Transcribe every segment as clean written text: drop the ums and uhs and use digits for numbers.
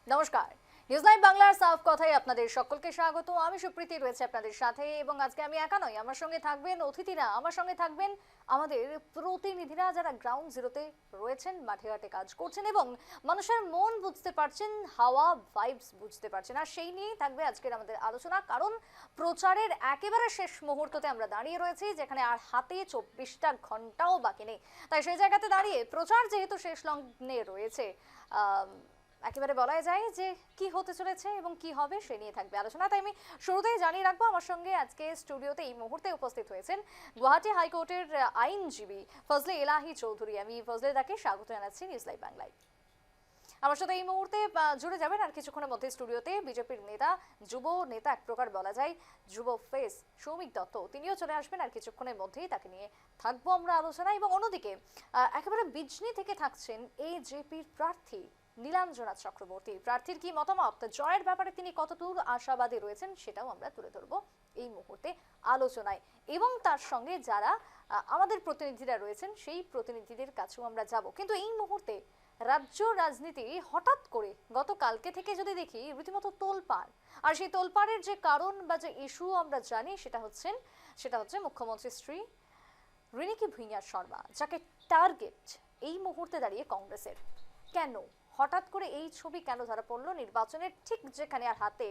নমস্কার, news live বাংলার সাফ কথায় আপনাদের সকলকে স্বাগত। আমি সুপ্রীতি রয়েছে আপনাদের সাথে এবং আজকে আমি একা নই, আমার সঙ্গে থাকবেন অতিথিরা, আমার সঙ্গে থাকবেন আমাদের প্রতিনিধিরা যারা গ্রাউন্ড জিরোতে রয়েছেন, মাঠে ঘাটে কাজ করছেন এবং মানুষের মন বুঝতে পারছেন, হাওয়া ভাইবস বুঝতে পারছেন। আর সেই নিয়েই থাকবে আজকের আমাদের আলোচনা, কারণ প্রচারের একেবারে শেষ মুহূর্ততে আমরা দাঁড়িয়ে রয়েছি, যেখানে আর হাতে 24টা ঘন্টাও বাকি নেই। তাই সেই জায়গাতে দাঁড়িয়ে প্রচার যেহেতু শেষ লগ্নে রয়েছে, একেবারে বলা যায় যে কি হতে চলেছে এবং কি হবে সে নিয়ে থাকবে আলোচনা। তাই আমি শুরুতেই জানিয়ে রাখবো, আমার সঙ্গে আজকে স্টুডিওতে এই মুহূর্তে উপস্থিত হয়েছেন গুয়াহাটি হাইকোর্টের আইনজীবী ফজলে এলাহি চৌধুরী। আমি ফজলে তাকে স্বাগত জানাচ্ছি নিউজ লাইভ বাংলায়। আমার সাথে এই মুহূর্তে জুড়ে যাবেন আর কিছুক্ষণের মধ্যে স্টুডিওতে বিজেপির নেতা, যুব নেতা এক প্রকার বলা যায়, যুব ফেস সৌমিক দত্ত। তিনিও চলে আসবেন আর কিছুক্ষণের মধ্যেই, তাকে নিয়ে থাকবো আমরা আলোচনা। এবং অন্যদিকে একেবারে বিজনি থেকে থাকছেন এজেপির প্রার্থী নীলাঞ্জনা চক্রবর্তী। প্রার্থীর কি মতামত, জয়ের ব্যাপারে তিনি কতদূর আশাবাদী রয়েছেন, সেটাও আমরা তুলে ধরবো এই মুহূর্তে আলোচনায়। এবং তার সঙ্গে যারা আমাদের প্রতিনিধিরা রয়েছেন, সেই প্রতিনিধিদের কাছেও আমরা যাব। কিন্তু এই মুহূর্তে রাজ্য রাজনীতি হঠাৎ করে গতকালকে থেকে যদি দেখি, রীতিমতো তোলপাড়। আর সেই তোলপাড়ের যে কারণ বা যে ইস্যু আমরা জানি, সেটা হচ্ছে মুখ্যমন্ত্রী শ্রী রিনিকি ভূঁইয়া শর্মা, যাকে টার্গেট এই মুহূর্তে দাঁড়িয়ে কংগ্রেসের। কেন হঠাৎ করে এই ছবি কেন ধরা পড়লো নির্বাচনের ঠিক যেখানে আর হাতে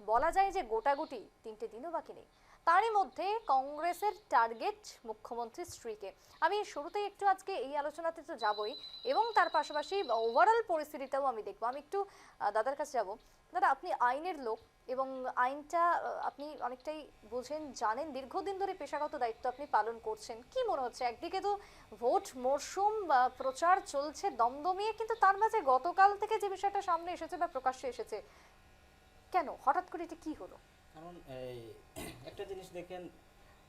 বলা যায় যে গোটাগুটি 3টে দিনও বাকি নেই, তারই মধ্যে কংগ্রেসের টার্গেট মুখ্যমন্ত্রী স্ত্রীকে। আমি শুরুতেই একটু আজকে এই আলোচনাতে তো যাবই এবং তার পাশাপাশি ওভারঅল পরিস্থিতিটাও আমি দেখবো। আমি একটু দাদার কাছে যাব। দাদা, আপনি আইনের লোক এবং আইনটা আপনি অনেকটাই বোঝেন, জানেন, দীর্ঘদিন ধরে পেশাগত দায়িত্ব আপনি পালন করছেন। কি মনে হচ্ছে, একদিকে তো ভোট মরশুম প্রচার চলছে দমদমিয়ে, কিন্তু তার মাঝে গতকাল থেকে যে বিষয়টা সামনে এসেছে বা প্রকাশ্যে এসেছে, কেন হঠাৎ করে এটা কি হলো? কারণ এই একটা জিনিস দেখেন,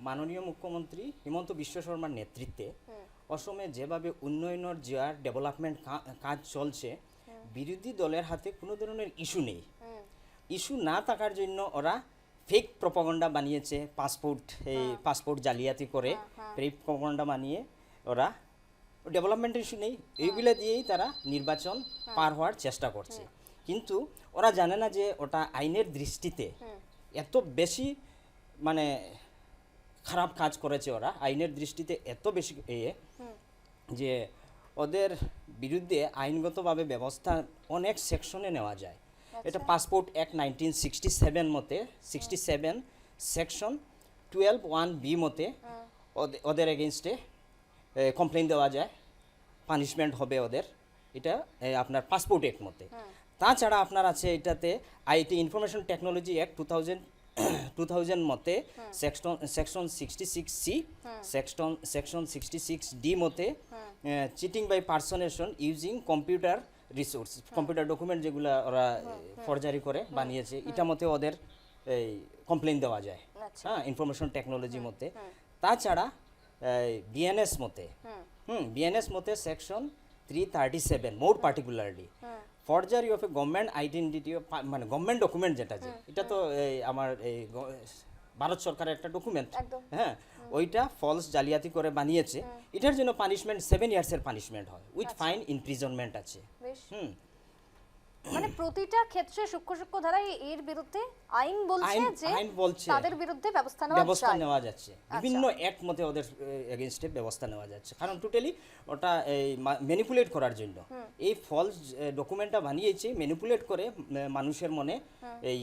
মাননীয় মুখ্যমন্ত্রী হিমন্ত বিশ্ব শর্মার নেতৃত্বে অসমে যেভাবে উন্নয়নের যে ডেভেলপমেন্ট কাজ চলছে, বিরোধী দলের হাতে কোনো ধরনের ইস্যু নেই। ইস্যু না থাকার জন্য ওরা ফেক প্রপাগান্ডা বানিয়েছে, পাসপোর্ট জালিয়াতি করে ফেক প্রপাগান্ডা বানিয়ে ওরা ডেভেলপমেন্টের ইস্যু নেই, এইগুলো দিয়েই তারা নির্বাচন পার হওয়ার চেষ্টা করছে। কিন্তু ওরা জানে না যে ওটা আইনের দৃষ্টিতে এত বেশি মানে খারাপ কাজ করেছে। ওরা আইনের দৃষ্টিতে এত বেশি যে ওদের বিরুদ্ধে আইনগতভাবে ব্যবস্থা অনেক সেকশনে নেওয়া যায়। এটা পাসপোর্ট অ্যাক্ট 1967 মতে 67 সেকশন 12(1)(b) মতে ওদের এগেনস্টে কমপ্লেন দেওয়া যায়, পানিশমেন্ট হবে ওদের। এটা আপনার পাসপোর্ট অ্যাক্ট মতে। তাছাড়া আপনার আছে এটাতে আইটি ইনফরমেশন টেকনোলজি অ্যাক্ট 2000 মতে সেকশন 66C, সেকশন 66D মতে cheating by personation using computer resource, computer document যেগুলো ওরা ফরজারি করে বানিয়েছে, এটা মতে ওদের এই কমপ্লেন দেওয়া যায়। হ্যাঁ, ইনফরমেশন টেকনোলজি মতে। তাছাড়া বিএনএস মতে বিএনএস মতে section 337 more particularly forgery of a government identity, মানে গভর্নমেন্ট ডকুমেন্ট যেটা, যে এটা তো আমার এই ভারত সরকারের একটা ডকুমেন্ট, হ্যাঁ, ওইটা ফলস জালিয়াতি করে বানিয়েছে, এটার জন্য পানিশমেন্ট 7 ইয়ার্সের পানিশমেন্ট হয়, উইথ ফাইন ইমপ্রিজনমেন্ট আছে। মানে প্রতিটা ক্ষেত্রে সূক্ষ্ম ধারায় এর বিরুদ্ধে আইন বলছে তাদের বিরুদ্ধে ব্যবস্থা নেওয়া যাচ্ছে। বিভিন্ন অ্যাক্ট মতে ওদের এগেইনস্টে ব্যবস্থা নেওয়া যাচ্ছে, কারণ টোটালি ওটা এই ম্যানিপুলেট করার জন্য এই ফলস ডকুমেন্টটা বানিয়েছে, ম্যানিপুলেট করে মানুষের মনে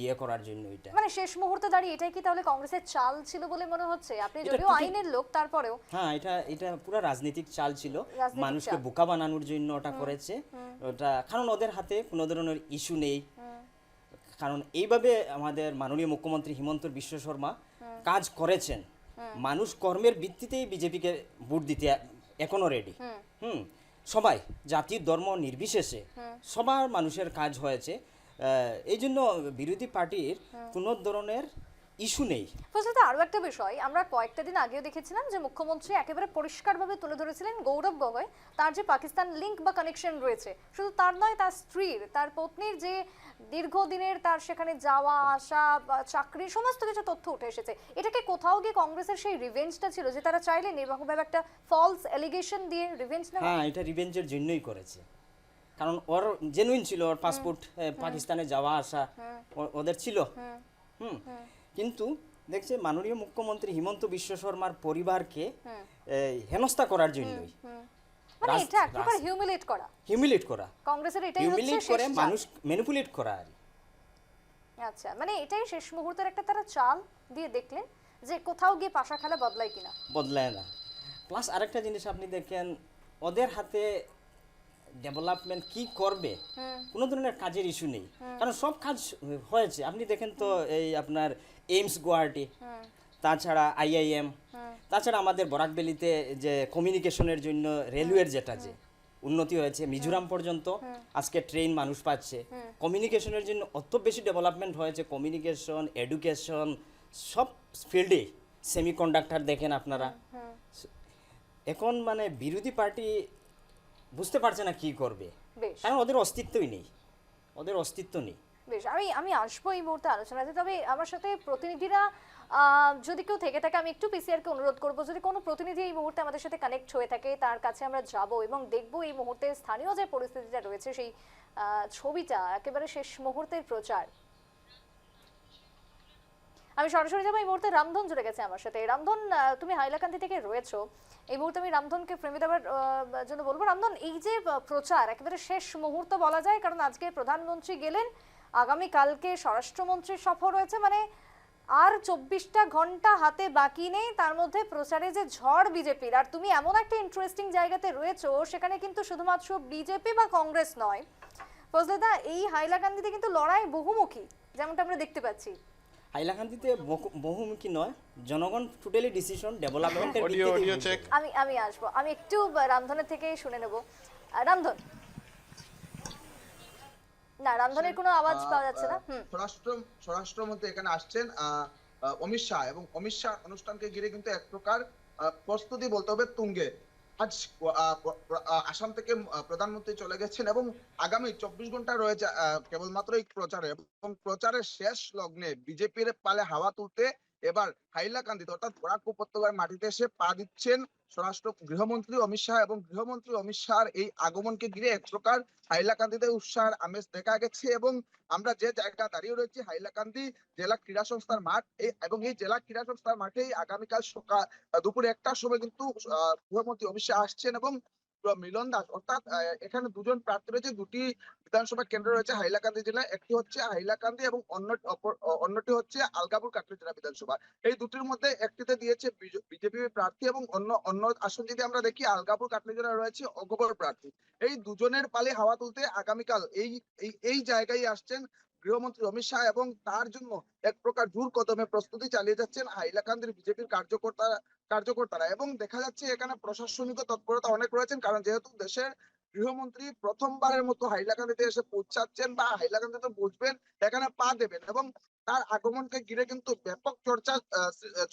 ইয়ে করার জন্য। এটা মানে শেষ মুহূর্তে দাঁড়িয়ে এটাই কি তাহলে কংগ্রেসের চাল ছিল বলে মনে হচ্ছে? আপনি যদিও আইনের লোক, তারপরেও হ্যাঁ, এটা পুরো রাজনৈতিক চাল ছিল, মানুষকে বোকা বানানোর জন্য ওটা করেছে ওটা। কারণ ওদের হাতে কোনো ধরনের ইস্যু নেই, কারণ এইভাবে আমাদের মাননীয় মুখ্যমন্ত্রী হিমন্ত বিশ্ব শর্মা কাজ করেছেন। মানুষ কর্মের ভিত্তিতেই বিজেপিকে ভোট দিতে এখনো রেডি। সবাই জাতি ধর্ম নির্বিশেষে সবার মানুষের কাজ হয়েছে। এই জন্য বিরোধী পার্টির কোনো ধরনের ইস্যু নেই। ফজলে, আরো একটা বিষয় আমরা কয়েকটা দিন আগেও দেখেছিলাম যে মুখ্যমন্ত্রী একেবারে পরিষ্কারভাবে তুলে ধরেছিলেন গৌরব গগৈ তার যে পাকিস্তান লিঙ্ক বা কানেকশন রয়েছে, শুধু তার নয়, তার স্ত্রীর, তার পত্নীর যে দীর্ঘদিনের তার সেখানে যাওয়া আসা, চাকরি, সমস্ত কিছু তথ্য উঠে এসেছে। এটাকে কোথাও গিয়ে কংগ্রেসের সেই রিভেঞ্জটা ছিল যে তারা চাইলেন এরকমভাবে একটা ফলস এলিগেশন দিয়ে রিভেঞ্জ নেওয়া? হ্যাঁ, এটা রিভেঞ্জের জন্যই করেছে। কারণ ওর জেনুইন ছিল, ওর পাসপোর্ট পাকিস্তানে যাওয়া আসা ওদের ছিল। হুম কিন্তু দেখছে মাননীয় মুখ্যমন্ত্রী হিমন্ত বিশ্ব শর্মার পরিবারকে হেনস্থা করার জন্যই, মানে এটা এক প্রকার হিউমিলেট করা, হিউমিলেট করা, কংগ্রেসের এটাই হচ্ছে হিউমিলেট করে শেষ চাল। মানুষ ম্যানিপুলেট করা আর কি। আচ্ছা, মানে এটাই শেষ মুহূর্তের একটা তারা চাল দিয়ে দেখলেন যে কোথাও গিয়ে পাশা খেলা বদলায় কিনা। বদলায় না। প্লাস আরেকটা জিনিস আপনি দেখেন, ওদের হাতে ডেভেলপমেন্ট কি করবে কোনো ধরনের কাজের ইস্যু নেই, কারণ সব কাজ হয়েছে। আপনি দেখেন তো এই আপনার এইমস গুয়াহাটি, তাছাড়া আইআইএম, তাছাড়া আমাদের বরাক ভ্যালিতে যে কমিউনিকেশনের জন্য রেলওয়ের যেটা যে উন্নতি হয়েছে, মিজোরাম পর্যন্ত আজকে ট্রেন মানুষ পাচ্ছে। কমিউনিকেশনের জন্য অত বেশি ডেভেলপমেন্ট হয়েছে, কমিউনিকেশন, এডুকেশন, সব ফিল্ডে। সেমিকন্ডাক্টর দেখেন আপনারা। এখন মানে বিরোধী পার্টি বুঝতে পারছে না কি করবে, বেশ কারণ ওদের অস্তিত্বই নেই, ওদের অস্তিত্ব নেই। বেশ, আমি আমি আসবো এই মুহূর্তে আলোচনাতে। তবে আমার সাথে প্রতিনিধিরা যদি কেউ থেকে থাকে, আমি একটু পিসিআর কে অনুরোধ করব, যদি কোনো প্রতিনিধি এই মুহূর্তে আমাদের সাথে কানেক্ট হয়ে থাকে তার কাছে আমরা যাব এবং দেখব এই মুহূর্তে স্থানীয় যে পরিস্থিতিটা রয়েছে সেই ছবিটা, একেবারে শেষ মুহূর্তের প্রচার। আমি সরাসরি যাবো, এই মুহূর্তে রামধন জুড়ে গেছে আমার সাথে। রামধন, তুমি হাইলাকান্দি থেকে রয়েছো এই মুহূর্তে। আমি রামধনকে ফ্রেমে দেওয়ার জন্য বলবো, রামধন, এই যে প্রচার একেবারে শেষ মুহূর্ত বলা যায়, কারণ আজকে প্রধানমন্ত্রী গেলেন, আগামী কালকে স্বরাষ্ট্রমন্ত্রীর সফর রয়েছে, মানে আর 24টা ঘন্টা হাতে বাকি নেই, তার মধ্যে প্রচারে যে ঝড় বিজেপির। আর তুমি এমন একটা ইন্টারেস্টিং জায়গাতে রয়েছো, সেখানে কিন্তু শুধুমাত্র বিজেপি বা কংগ্রেস নয়, ফজলেদা, এই হাইলাকান্দিতে কিন্তু লড়াই বহুমুখী, যেমনটা আমরা দেখতে পাচ্ছি। হাইলাকান্দিতে বহুমুখী নয়, জনগণ টোটালি ডিসিশন ডেভেলপমেন্টের আমি আমি আসবো, আমি একটু রামধনের থেকে শুনে নেব। রামধন, না, রামধনের কোনো আওয়াজ পাওয়া যাচ্ছে না। স্বরাষ্ট্রমন্ত্রী এখানে আসছেন অমিত শাহ, এবং অমিত শাহ অনুষ্ঠানকে ঘিরে কিন্তু এক প্রকার প্রস্তুতি বলতে হবে তুঙ্গে। আজ আসাম থেকে প্রধানমন্ত্রী চলে গেছেন এবং আগামী 24 ঘন্টা রয়েছে কেবলমাত্র এই প্রচারে, এবং প্রচারের শেষ লগ্নে বিজেপির পালে হাওয়া তুলতে এবার হাইলাকান্দিতে অর্থাৎ বরাক উপত্যকার মাটিতে এসে পা দিচ্ছেন গৃহমন্ত্রী অমিত শাহ। এবং গৃহমন্ত্রী অমিত শাহর এই আগমনকে ঘিরে এক প্রকার হাইলাকান্দিতে উৎসাহের আমেজ দেখা গেছে। এবং আমরা যে জায়গা দাঁড়িয়ে রয়েছি, হাইলাকান্দি জেলা ক্রীড়া সংস্থার মাঠ, এবং এই জেলা ক্রীড়া সংস্থার মাঠেই আগামীকাল সকাল দুপুরে 1টার সময় কিন্তু গৃহমন্ত্রী অমিত শাহ আসছেন। এবং মিলন দাস, অর্থাৎ এখানে দুজন প্রার্থী রয়েছে, দুটি বিধানসভা কেন্দ্র রয়েছে হাইলাকান্দি জেলায়, একটি হচ্ছে হাইলাকান্দি এবং অন্যটি হচ্ছে আলগাপুর কাটলি জেলা বিধানসভা। এই দুটির মধ্যে একটিতে দিয়েছে বিজেপি প্রার্থী, এবং অন্য আসন যদি আমরা দেখি আলগাপুর কাটলি জেলা রয়েছে অগবর প্রার্থী। এই দুজনের পালে হাওয়া তুলতে আগামীকাল এই জায়গায় আসছেন গৃহমন্ত্রী অমিত শাহ, এবং তার জন্য এক প্রকার জোর কদমে প্রস্তুতি চালিয়ে যাচ্ছেন হাইলাকান্দির বিজেপির কার্যকর্তারা। এবং দেখা যাচ্ছে এখানে প্রশাসনিক তৎপরতা অনেক রয়েছেন, কারণ যেহেতু দেশের গৃহমন্ত্রী প্রথমবারের মতো হাইলাকান্দিতে এসে পৌঁছাচ্ছেন বা হাইলাকান্দিতে বুঝবেন, এখানে পা দেবেন, এবং তার আগমনকে ঘিরে কিন্তু ব্যাপক চর্চা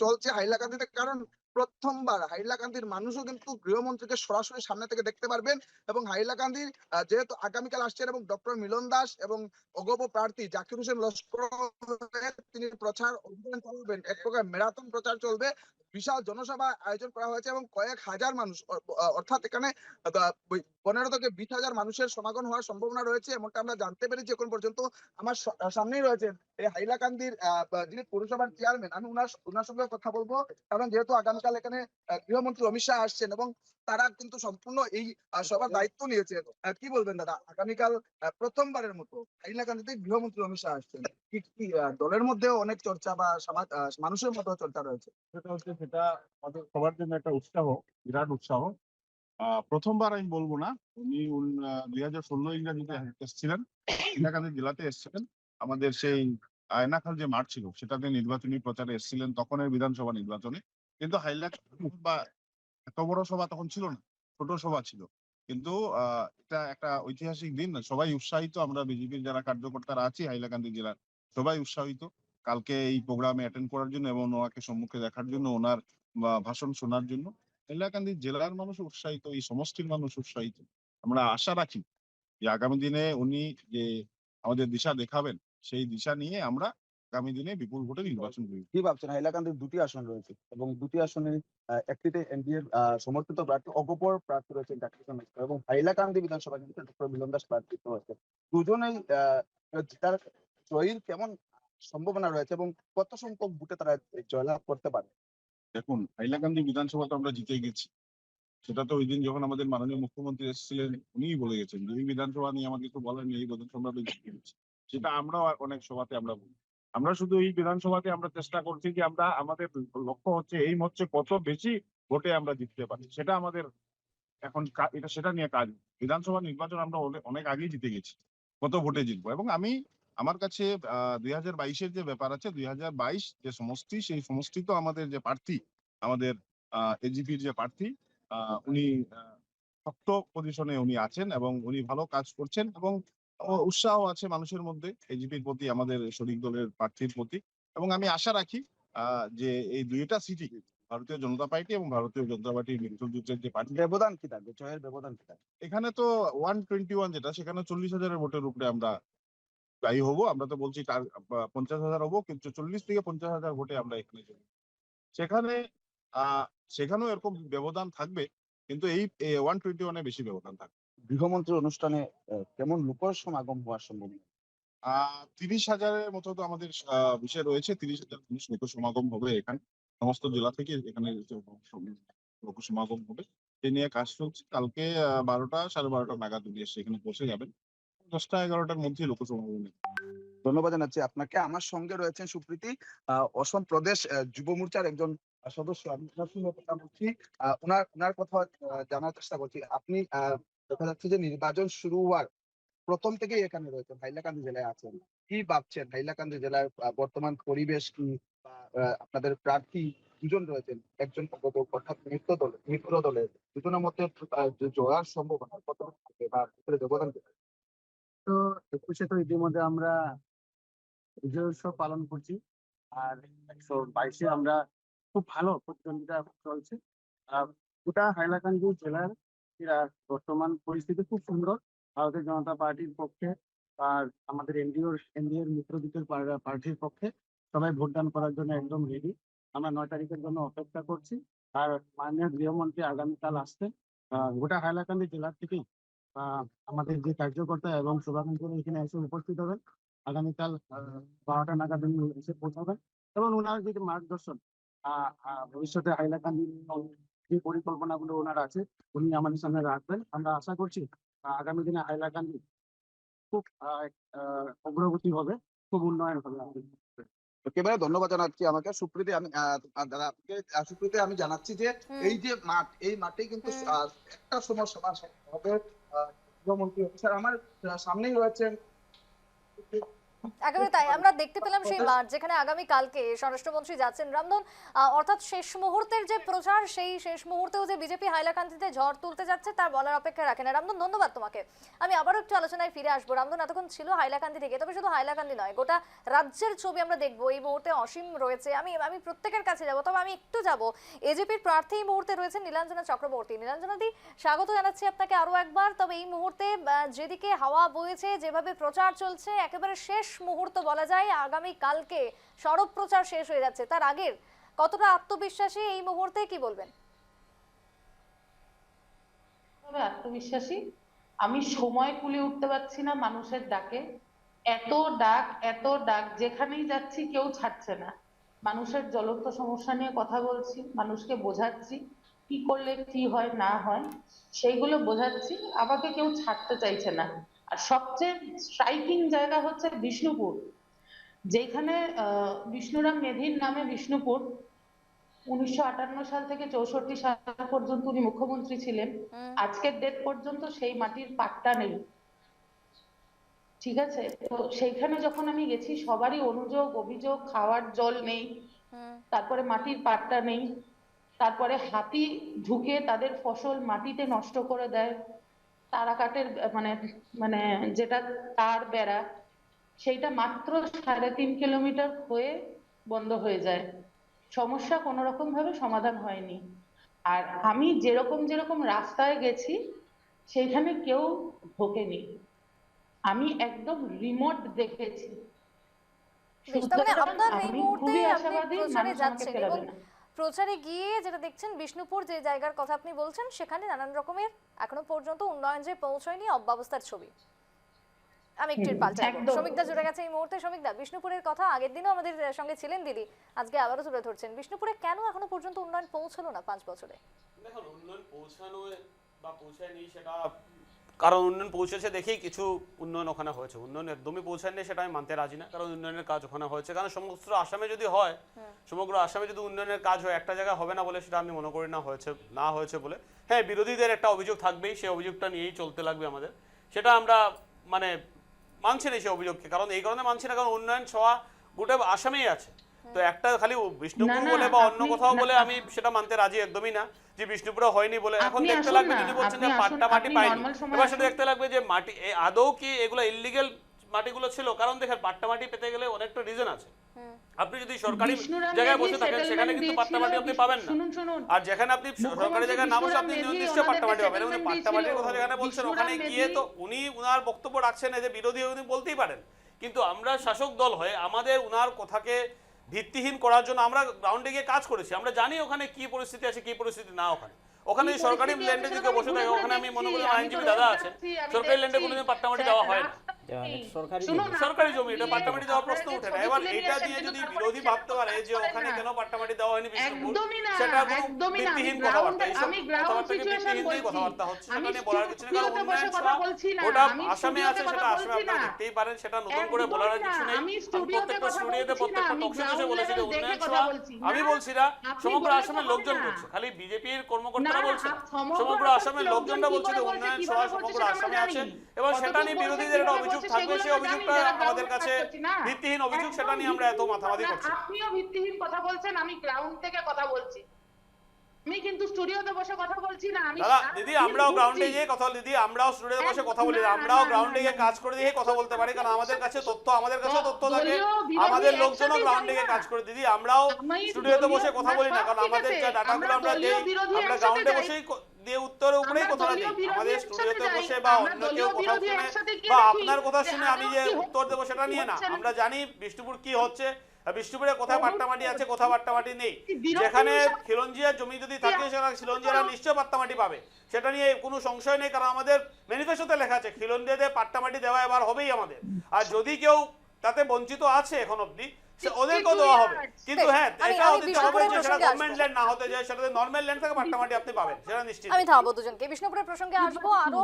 চলছে হাইলাকান্দিতে। কারণ প্রথমবার হাইলাকান্দির মানুষও কিন্তু গৃহমন্ত্রীকে সরাসরি সামনে থেকে দেখতে পারবেন। এবং হাইলাকান্দির যেহেতু আগামীকাল আসছেন এবং ডক্টর মিলন দাস এবং অগপ প্রার্থী জাকির হোসেন লস্কর তিনি প্রচার অভিযান চালাবেন, এক প্রকার ম্যারাথন প্রচার চলবে। বিশাল জনসভা আয়োজন করা হয়েছে এবং কয়েক হাজার মানুষ, অর্থাৎ এখানে 15 থেকে 20,000 মানুষের সমাগম হওয়ার সম্ভাবনা রয়েছে, এমনটা আমরা জানতে পেরেছি এখন পর্যন্ত। আমার সামনেই রয়েছেন এই হাইলাকান্দির যিনি পৌরসভার চেয়ারম্যান, আমি ওনার সঙ্গে কথা বলবো, কারণ যেহেতু আগামীকাল এখানে গৃহমন্ত্রী অমিত শাহ আসছেন এবং তারা কিন্তু সম্পূর্ণ এই সবার দায়িত্ব নিয়েছেন। কি বলবেন দাদা, আগামীকাল প্রথমবারের মতো হাইলাকান্দিতে গৃহমন্ত্রী অমিত শাহ আসছেন, কি দলের মধ্যে অনেক চর্চা বা মানুষের মধ্যে চর্চা রয়েছে? সেটা আমাদের সবার জন্য একটা উৎসাহ, বিরাট উৎসাহ। প্রথমবার আমি বলবো না, উনি 2016 ইংরেজিতে এসেছিলেন, হাইলাকান্দি জেলাতে এসেছিলেন, আমাদের সেই আয়নাখাল যে মাঠ ছিল সেটাতে নির্বাচনী প্রচারে এসেছিলেন, তখনের বিধানসভা নির্বাচনে। কিন্তু হাইলাকান্দি বা এত বড় সভা তখন ছিল না, ছোট সভা ছিল। কিন্তু এটা একটা ঐতিহাসিক দিন, সবাই উৎসাহিত, আমরা বিজেপির যারা কার্যকর্তারা আছি হাইলাকান্দি জেলার সবাই উৎসাহিত কালকে এই প্রোগ্রামে অ্যাটেন্ড করার জন্য এবং ওনাকে সম্মুখে দেখার জন্য, ওনার ভাষণ শোনার জন্য। হাইলাকান্দি জেলার মানুষ উৎসাহিত, এই সমষ্টির মানুষ উৎসাহিত। আমরা আশা রাখি যে আগামী দিনে উনি যে আমাদের দিশা দেখাবেন, সেই দিশা নিয়ে আমরা আগামী দিনে বিপুল ভোটে নির্বাচন হবে। কি ভাবছেন? হাইলাকান্দির দুটি আসন রয়েছে এবং দুটি আসনে একটিতে এনডিএর সমর্থিত প্রার্থী অগপর প্রার্থী রয়েছেন ডাক্তার মিশ্র এবং হাইলাকান্দি বিধানসভা কিন্তু ডক্টর মিলন দাস প্রার্থিত হয়েছে। দুজনেই জেতার জয়ীর কেমন সম্ভাবনা রয়েছে এবং কত সংখ্যক ভোটে তারা জয়লাভ করতে পারে? দেখুন, হাইলাকান্দি বিধানসভা তো আমরা জিতে গেছি। সেটা তো ওই দিন যখন আমাদের মাননীয় মুখ্যমন্ত্রী এসেছিলেন উনিই বলে গেছেন যে এই বিধানসভা নিয়ে আমাকে কিছু বলেন এই বিধানসভা আমি জিতে গেছি। সেটা আমরাও অনেক সভাতে আমরা বলি। আমরা শুধু এই বিধানসভাতে আমরা চেষ্টা করছি যে আমরা আমাদের লক্ষ্য হচ্ছে এইম হচ্ছে কত বেশি ভোটে আমরা জিততে পারি। সেটা আমাদের এখন এটা সেটা নিয়ে কাজ। বিধানসভা নির্বাচন আমরা অনেক আগেই জিতে গেছি। কত ভোটে জিতবো এবং আমার কাছে 2022-এর যে ব্যাপার আছে 2022 যে সমষ্টি সেই সমষ্টি তো আমাদের যে প্রার্থী আমাদের এজিপির যে প্রার্থী উনি শক্ত পজিশনে উনি আছেন এবং উনি ভালো কাজ করছেন এবং উৎসাহ আছে মানুষের মধ্যে এজিপির প্রতি আমাদের শরিক দলের প্রার্থীর প্রতি এবং আমি আশা রাখি যে এই দুইটা সিটি ভারতীয় জনতা পার্টি এবং ভারতীয় জনতা পার্টির মিত্রজোটের যে পার্টি ব্যবধান কি থাকবে? জয়ের ব্যবধান কি থাকবে? এখানে তো 121 যেটা সেখানে 40,000 ভোটের উপরে আমরা জয়ী হবো। আমরা তো বলছি 50,000 হবো কিন্তু 40 থেকে 50,000 ভোটে আমরা এখানে যাবো। সেখানে সেখানেও এরকম ব্যবধান থাকবে কিন্তু এই 121-এ বেশি ব্যবধান থাকবে। গৃহমন্ত্রীর অনুষ্ঠানে কেমন লোক সমাগম হওয়ার সম্ভাবনা? 30,000-এর মতো তো আমাদের বিষয় রয়েছে। 30,000 মানুষ লোক সমাগম হবে এখানে। সমস্ত জেলা থেকে এখানে লোক সমাগম হবে। এ নিয়ে কাজ চলছে। কালকে 12টা 12:30 নাগাদ উনি এসে এখানে পৌঁছে যাবেন। 10টা 11টার মধ্যে লোক সমাগম হবে। ধন্যবাদ জানাচ্ছি আপনাকে। আমার সঙ্গে রয়েছেন সুপ্রীতি, অসম প্রদেশ যুব মোর্চার একজন সদস্য। আমি ওনার সঙ্গে কথা বলছি, ওনার কথা জানার চেষ্টা করছি। আপনি দেখা যাচ্ছে যে নির্বাচন শুরু হওয়ার প্রথম থেকেই এখানে রয়েছেন, হাইলাকান্দি জেলায় আছেন। কি ভাবছেন হাইলাকান্দি জেলার বর্তমান পরিবেশ কি? বা আপনাদের প্রার্থী দুজন রয়েছেন, একজন অর্থাৎ মিত্র দলের দুজনের মধ্যে জয়ার সম্ভাবনা কত থাকে বা ভোটের ব্যবধান কি থাকে? তো 21-এ তো ইতিমধ্যে আমরা বিজয় উৎসব পালন করছি আর 122-এ আমরা খুব ভালো প্রতিদ্বন্দ্বিতা চলছে। গোটা হাইলাকান্দি জেলার বর্তমান পরিস্থিতি খুব সুন্দর। ভারতীয় জনতা পার্টির পক্ষে আর আমাদের এনডিএর মিত্রজোটের প্রার্থীর পক্ষে সবাই ভোটদান করার জন্য একদম রেডি। আমরা 9 তারিখের জন্য অপেক্ষা করছি আর মাননীয় গৃহমন্ত্রী আগামীকাল আসছেন। গোটা হাইলাকান্দি জেলার থেকেই আমাদের যে কার্যকর্তা এবং শুভাকাঙ্ক্ষীরা এখানে এসে উপস্থিত হবেন। আগামীকাল 12টা নাগাদ উনি এসে পৌঁছাবেন এবং ওনার যে মার্গদর্শন ভবিষ্যতে হাইলাকান্দির যে পরিকল্পনাগুলো ওনার আছে উনি আমাদের সামনে রাখবেন। আমরা আশা করছি আগামী দিনে হাইলাকান্দি খুব অগ্রগতি হবে, খুব উন্নয়ন হবে। একেবারে ধন্যবাদ জানাচ্ছি আমাকে সুপ্রীতি। আমি দাদা আপনাকে সুপ্রীতি আমি জানাচ্ছি যে এই যে মাঠ, এই মাঠে কিন্তু একটা সময় সভা হবে। গৃহমন্ত্রী অফিসার আমার সামনেই রয়েছেন। একেবারে তাই, আমরা দেখতে পেলাম সেই মাঠ যেখানে আগামী কালকে স্বরাষ্ট্রমন্ত্রী যাচ্ছেন। রামধন, অর্থাৎ শেষ মুহূর্তের যে প্রচার, সেই শেষ মুহূর্তেও যে বিজেপি হাইলাকান্দিতে ঝড় তুলতে যাচ্ছে তার বলার অপেক্ষা রাখে না। রামধন, ধন্যবাদ তোমাকে। আমি আবারও একটু আলোচনায় ফিরে আসবো। রামধন এতক্ষণ ছিল হাইলাকান্দি থেকে, তবে শুধু হাইলাকান্দি নয়, গোটা রাজ্যের ছবি আমরা দেখবো। এই মুহূর্তে অসীম রয়েছে, আমি প্রত্যেকের কাছে যাবো, তবে আমি একটু যাবো এজিপির প্রার্থী এই মুহূর্তে রয়েছেন নীলাঞ্জনা চক্রবর্তী। নীলাঞ্জনাদি, স্বাগত জানাচ্ছি আপনাকে আরো একবার। তবে এই মুহূর্তে যেদিকে হাওয়া বইছে, যেভাবে প্রচার চলছে, একেবারে শেষ মুহূর্ত বলা যায়। আগামী কালকে সড়ক প্রচার শেষ হয়ে যাচ্ছে, তার আগের কতটা আত্মবিশ্বাসী এই মুহূর্তে, কি বলবেন? আত্মবিশ্বাসী, আমি সময় কুলিয়ে উঠতে পারছি না মানুষের ডাকে। এত ডাক যেখানেই যাচ্ছি কেউ ছাড়ছে না। মানুষের জ্বলন্ত সমস্যা নিয়ে কথা বলছি, মানুষকে বোঝাচ্ছি কি করলে কি হয় না হয় সেইগুলো বোঝাচ্ছি, আমাকে কেউ ছাড়তে চাইছে না। আর সবচেয়ে স্ট্রাইকিং জায়গা হচ্ছে বিষ্ণুপুর, যেখানে বিষ্ণুরাম মেধির নামে বিষ্ণুপুর 1958 সাল থেকে 64 সাল পর্যন্ত উনি মুখ্যমন্ত্রী ছিলেন। আজকের ডেট পর্যন্ত সেই মাটির পাট্টা নেই, ঠিক আছে? তো সেইখানে যখন আমি গেছি সবারই অভিযোগ খাওয়ার জল নেই, তারপরে মাটির পাট্টা নেই, তারপরে হাতি ঢুকে তাদের ফসল মাটিতে নষ্ট করে দেয়। তারাকাটের মানে মানে যেটা তার বেড়া, সেইটা মাত্র 3.5 কিলোমিটার হয়ে বন্ধ হয়ে যায়। সমস্যা কোনো রকম ভাবে সমাধান হয়নি। আর আমি যেরকম রাস্তায় গেছি সেইখানে কেউ ঢোকেনি। আমি একদম রিমোট দেখেছি, বেশ, তার মানে সুতরাং আপনার এই আমি মুহূর্তে খুবই আপনি আশাবাদী প্রচারে মানুষ আমাকে যাচ্ছেন ফেরাবে এবং না। প্রচারে গিয়ে যেটা দেখছেন বিষ্ণুপুর যে জায়গার কথা আপনি বলছেন সেখানে নানান রকমের এখনো পর্যন্ত উন্নয়ন যে পৌঁছয়নি অব্যবস্থার ছবি। আমি একটু পাল্টে যাবো, একদম। শ্রমিকদা জুড়ে গেছে এই মুহূর্তে। শ্রমিকদা, বিষ্ণুপুরের কথা আগের দিনও আমাদের সঙ্গে ছিলেন দিদি, আজকে আবারও তুলে ধরছেন। বিষ্ণুপুরে কেন এখনো পর্যন্ত উন্নয়ন পৌঁছলো না 5 বছরে? দেখুন, উন্নয়ন পৌঁছানো বা পৌঁছায়নি সেটা, কারণ উন্নয়ন পৌঁছেছে দেখেই কিছু উন্নয়ন ওখানে হয়েছে। উন্নয়ন একদমই পৌঁছায়নি সেটা আমি মানতে রাজি না, কারণ উন্নয়নের কাজ ওখানে হয়েছে। কারণ সমগ্র আসামে যদি হয়, সমগ্র আসামে যদি উন্নয়নের কাজ হয়, একটা জায়গায় হবে না বলে সেটা আমি মনে করি না হয়েছে বলে। হ্যাঁ, বিরোধীদের একটা অভিযোগ থাকবেই, সেই অভিযোগটা নিয়েই চলতে লাগবে আমাদের। সেটা আমরা মানে মানছি না সেই অভিযোগকে, কারণ এই কারণে মানছি না কারণ উন্নয়ন ছোঁয়া গোটা আসামেই আছে। তো একটা খালি বিষ্ণুপুর না, বলে বা অন্য আপনি- কোথাও না, বলে আমি সেটা মানতে রাজি একদমই না যে বিষ্ণুপুরে হয়নি বলে। এখন আপনি দেখতে আসুন লাগবে না, যদি বলছেন আপনি যে আসুন, পাট্টা মাটি আপনি পাইনি, normal সময় এবার সেটা আসুন। দেখতে লাগবে যে মাটি আদৌ কি এগুলো ইলিগেল মাটিগুলো ছিল। কারণ দেখেন, পাট্টা মাটি পেতে গেলে অনেকটা রিজন আছে। আপনি যদি সরকারি বিষ্ণুরাম জায়গায় মেধি বসে থাকেন সেখানে settlement কিন্তু পাট্টা মাটি আপনি দিয়েছিল, পাবেন না। শুনুন, শুনুন। আর যেখানে আপনি সরকারি মুখ্যমন্ত্রী জায়গায় না বসে আপনি বিষ্ণুরাম মেধি নিশ্চয় পাট্টা মাটি ওনাদেরকে পাবেন। এবং পাট্টা মাটির কথা যেখানে বলছেন ওখানে বিষ্ণুরাম গিয়ে তো মেধি- উনি উনার বক্তব্য রাখছেন যে বিরোধী উনি বলতেই পারেন, কিন্তু আমরা শাসক দল হয়ে আমাদের উনার কথাকে ভিত্তিহীন করার জন্য আমরা গ্রাউন্ডে গিয়ে কাজ করেছি। আমরা জানি ওখানে কি পরিস্থিতি আছে, কি পরিস্থিতি না ওখানে। ওখানে কি সরকারি পরিস্থিতি ল্যান্ডে আছে যদি সেটা বসে আমি থাকে, ঘুরে ওখানে ঘুরে আমি মনে করি দেখছি, আমি আইনজীবী তো দাদা রোজ আছেন, যাচ্ছি, আমি সরকারি ল্যান্ডে দেখছি। কোনোদিন পাট্টা মাটি স্যার, দেওয়া হয় না। রাস্তা মানে নেই। সরকারি শুনুন, জমি। সরকারি জমি, এটা আপনারা পাট্টা মাটি দেওয়ার প্রশ্ন আপনারা ওঠে না। ছবি এবার তুলে নিয়ে এটা আসেন, নিয়ে কিন্তু যদি তারপরে বিরোধী সেটা ভাবতে পারে যে করেন ওখানে না। কেন পাট্টা মাটি দেওয়া হয়নি বিষ্ণুপুর, একদমই না, সেটা কোনো একদমই না। ভিত্তিহীন আমি কথাবার্তা। ground- এইসব আমি ground কথাবার্তাকে situation ভিত্তিহীন দিয়ে বলছি। কথাবার্তা হচ্ছে, আমি সেখানে বলার কিছু নেই। কারণ স্টুডিওতে বসে উন্নয়ন কথা ছোঁয়া বলছি না, ওটা আমি আসামে আছে, স্টুডিওতে সেটা কথা আসামে বলছি আপনারা না। দেখতেই পারেন, সেটা নতুন করে বলার একদমই না, কিছু নেই। আমি আমি স্টুডিওতে প্রত্যেকটা কথা স্টুডিওতে বলছি না, প্রত্যেকটা আমি টকশোতে ground বলেছি যে level উন্নয়ন দেখে ছোঁয়া কথা বলছি। আমি না, বলছি না, আপনি সমগ্র বললে তো আসামের হবে লোকজন না। বলছে, খালি বিজেপির কর্মকর্তারা না, বলছে, সমগ্র সমগ্র আসামের আসামের লোকজন লোকজনরা কি বলছে করে যে বলছে, উন্নয়ন কিভাবে ছোঁয়া বলছে সমগ্র সেটা আমরা আসামে আছে। জানি। এবং কতদূর সেটা নিয়ে বলছে, বিরোধীদের একটা কিভাবে অভিযোগ বলছে, থাকবে, সেগুলো সেই আমরা অভিযোগটা জানি, যারা আমাদের ground-এ কাছে কাজ করছি না। ভিত্তিহীন অভিযোগ, সেটা একদম নিয়ে আমরা এত মাথামাতি না, করছি। আপনিও ভিত্তিহীন কথা বলছেন, আমি গ্রাউন্ড থেকে কথা বলছি। আমি কিন্তু স্টুডিওতে বসে কথা বলছি না, আমি দাদা সারা দিদি, দিন আমরাও গ্রাউন্ডে ঘুরছি। গিয়ে কথা বলি, দিদি আমরাও স্টুডিওতে বসে কথা বলি, না, আমরাও না, গ্রাউন্ডে না, গিয়ে না। কাজ করে দিয়ে কথা বলতে পারি, কারণ আমাদের কাছে তথ্য, আমাদের কাছেও তথ্য থাকে, দলীয় বিরোধী আমাদের লোকজনও একসাথে গ্রাউন্ডে যাই গিয়ে না। কাজ করে। দিদি আমরাও আমি স্টুডিওতে দলীয়- বসে কথা না, বলি না, সব কারণ ঠিক আমাদের আছে, যে ডাটাগুলো আমরা আমরা দলীয় দেই, বিরোধী আমরা একসাথে গ্রাউন্ডে যাই। বসেই দিয়ে উত্তরের উপরেই আমরা কথাটা দলীয় দিই। বিরোধী আমাদের একসাথে স্টুডিওতে যাই, বসে বা আমরা অন্য দলীয় কেউ কোথাও বিরোধী শুনে একসাথে গিয়ে বা দেখি আপনার কথা যে শুনে আমি আদৌ যে কি উত্তর দেবো সেটা নিয়ে না, হচ্ছে না। আমরা জানি বিষ্ণুপুর কি হচ্ছে, আর বিষ্ণুপুরে কোথায় পাট্টামাটি আছে, কোথায় পাট্টামাটি নেই। বিরোধী যেখানে সব- খিলঞ্জিয়ার জমি যদি থাকে, সেখানে খিলঞ্জিয়ারা নিশ্চয় পাট্টামাটি পাবে, সেটা নিয়ে কোনো সংশয় নেই। কারণ আমাদের ম্যানিফেস্টোতে লেখা আছে খিলঞ্জিয়াদের পাট্টামাটি দেওয়া এবার হবেই আমাদের। আর যদি কেউ তাতে বঞ্চিত আছে এখন অবধি, ওদেরকেও দেওয়া হবে। কিন্তু হ্যাঁ, আমি- এটা আমি দিতে হবে বিষ্ণুপুরের যে সেটা প্রসঙ্গে গভর্নমেন্ট আসবো। ল্যান্ড না হতে যায়, সেটাতে নর্মাল ল্যান্ড থেকে পাট্টামাটি আপনি পাবেন, সেটা নিশ্চিত। আমি থামবো দুজনকে, বিষ্ণুপুরের প্রসঙ্গে আসবো, আরো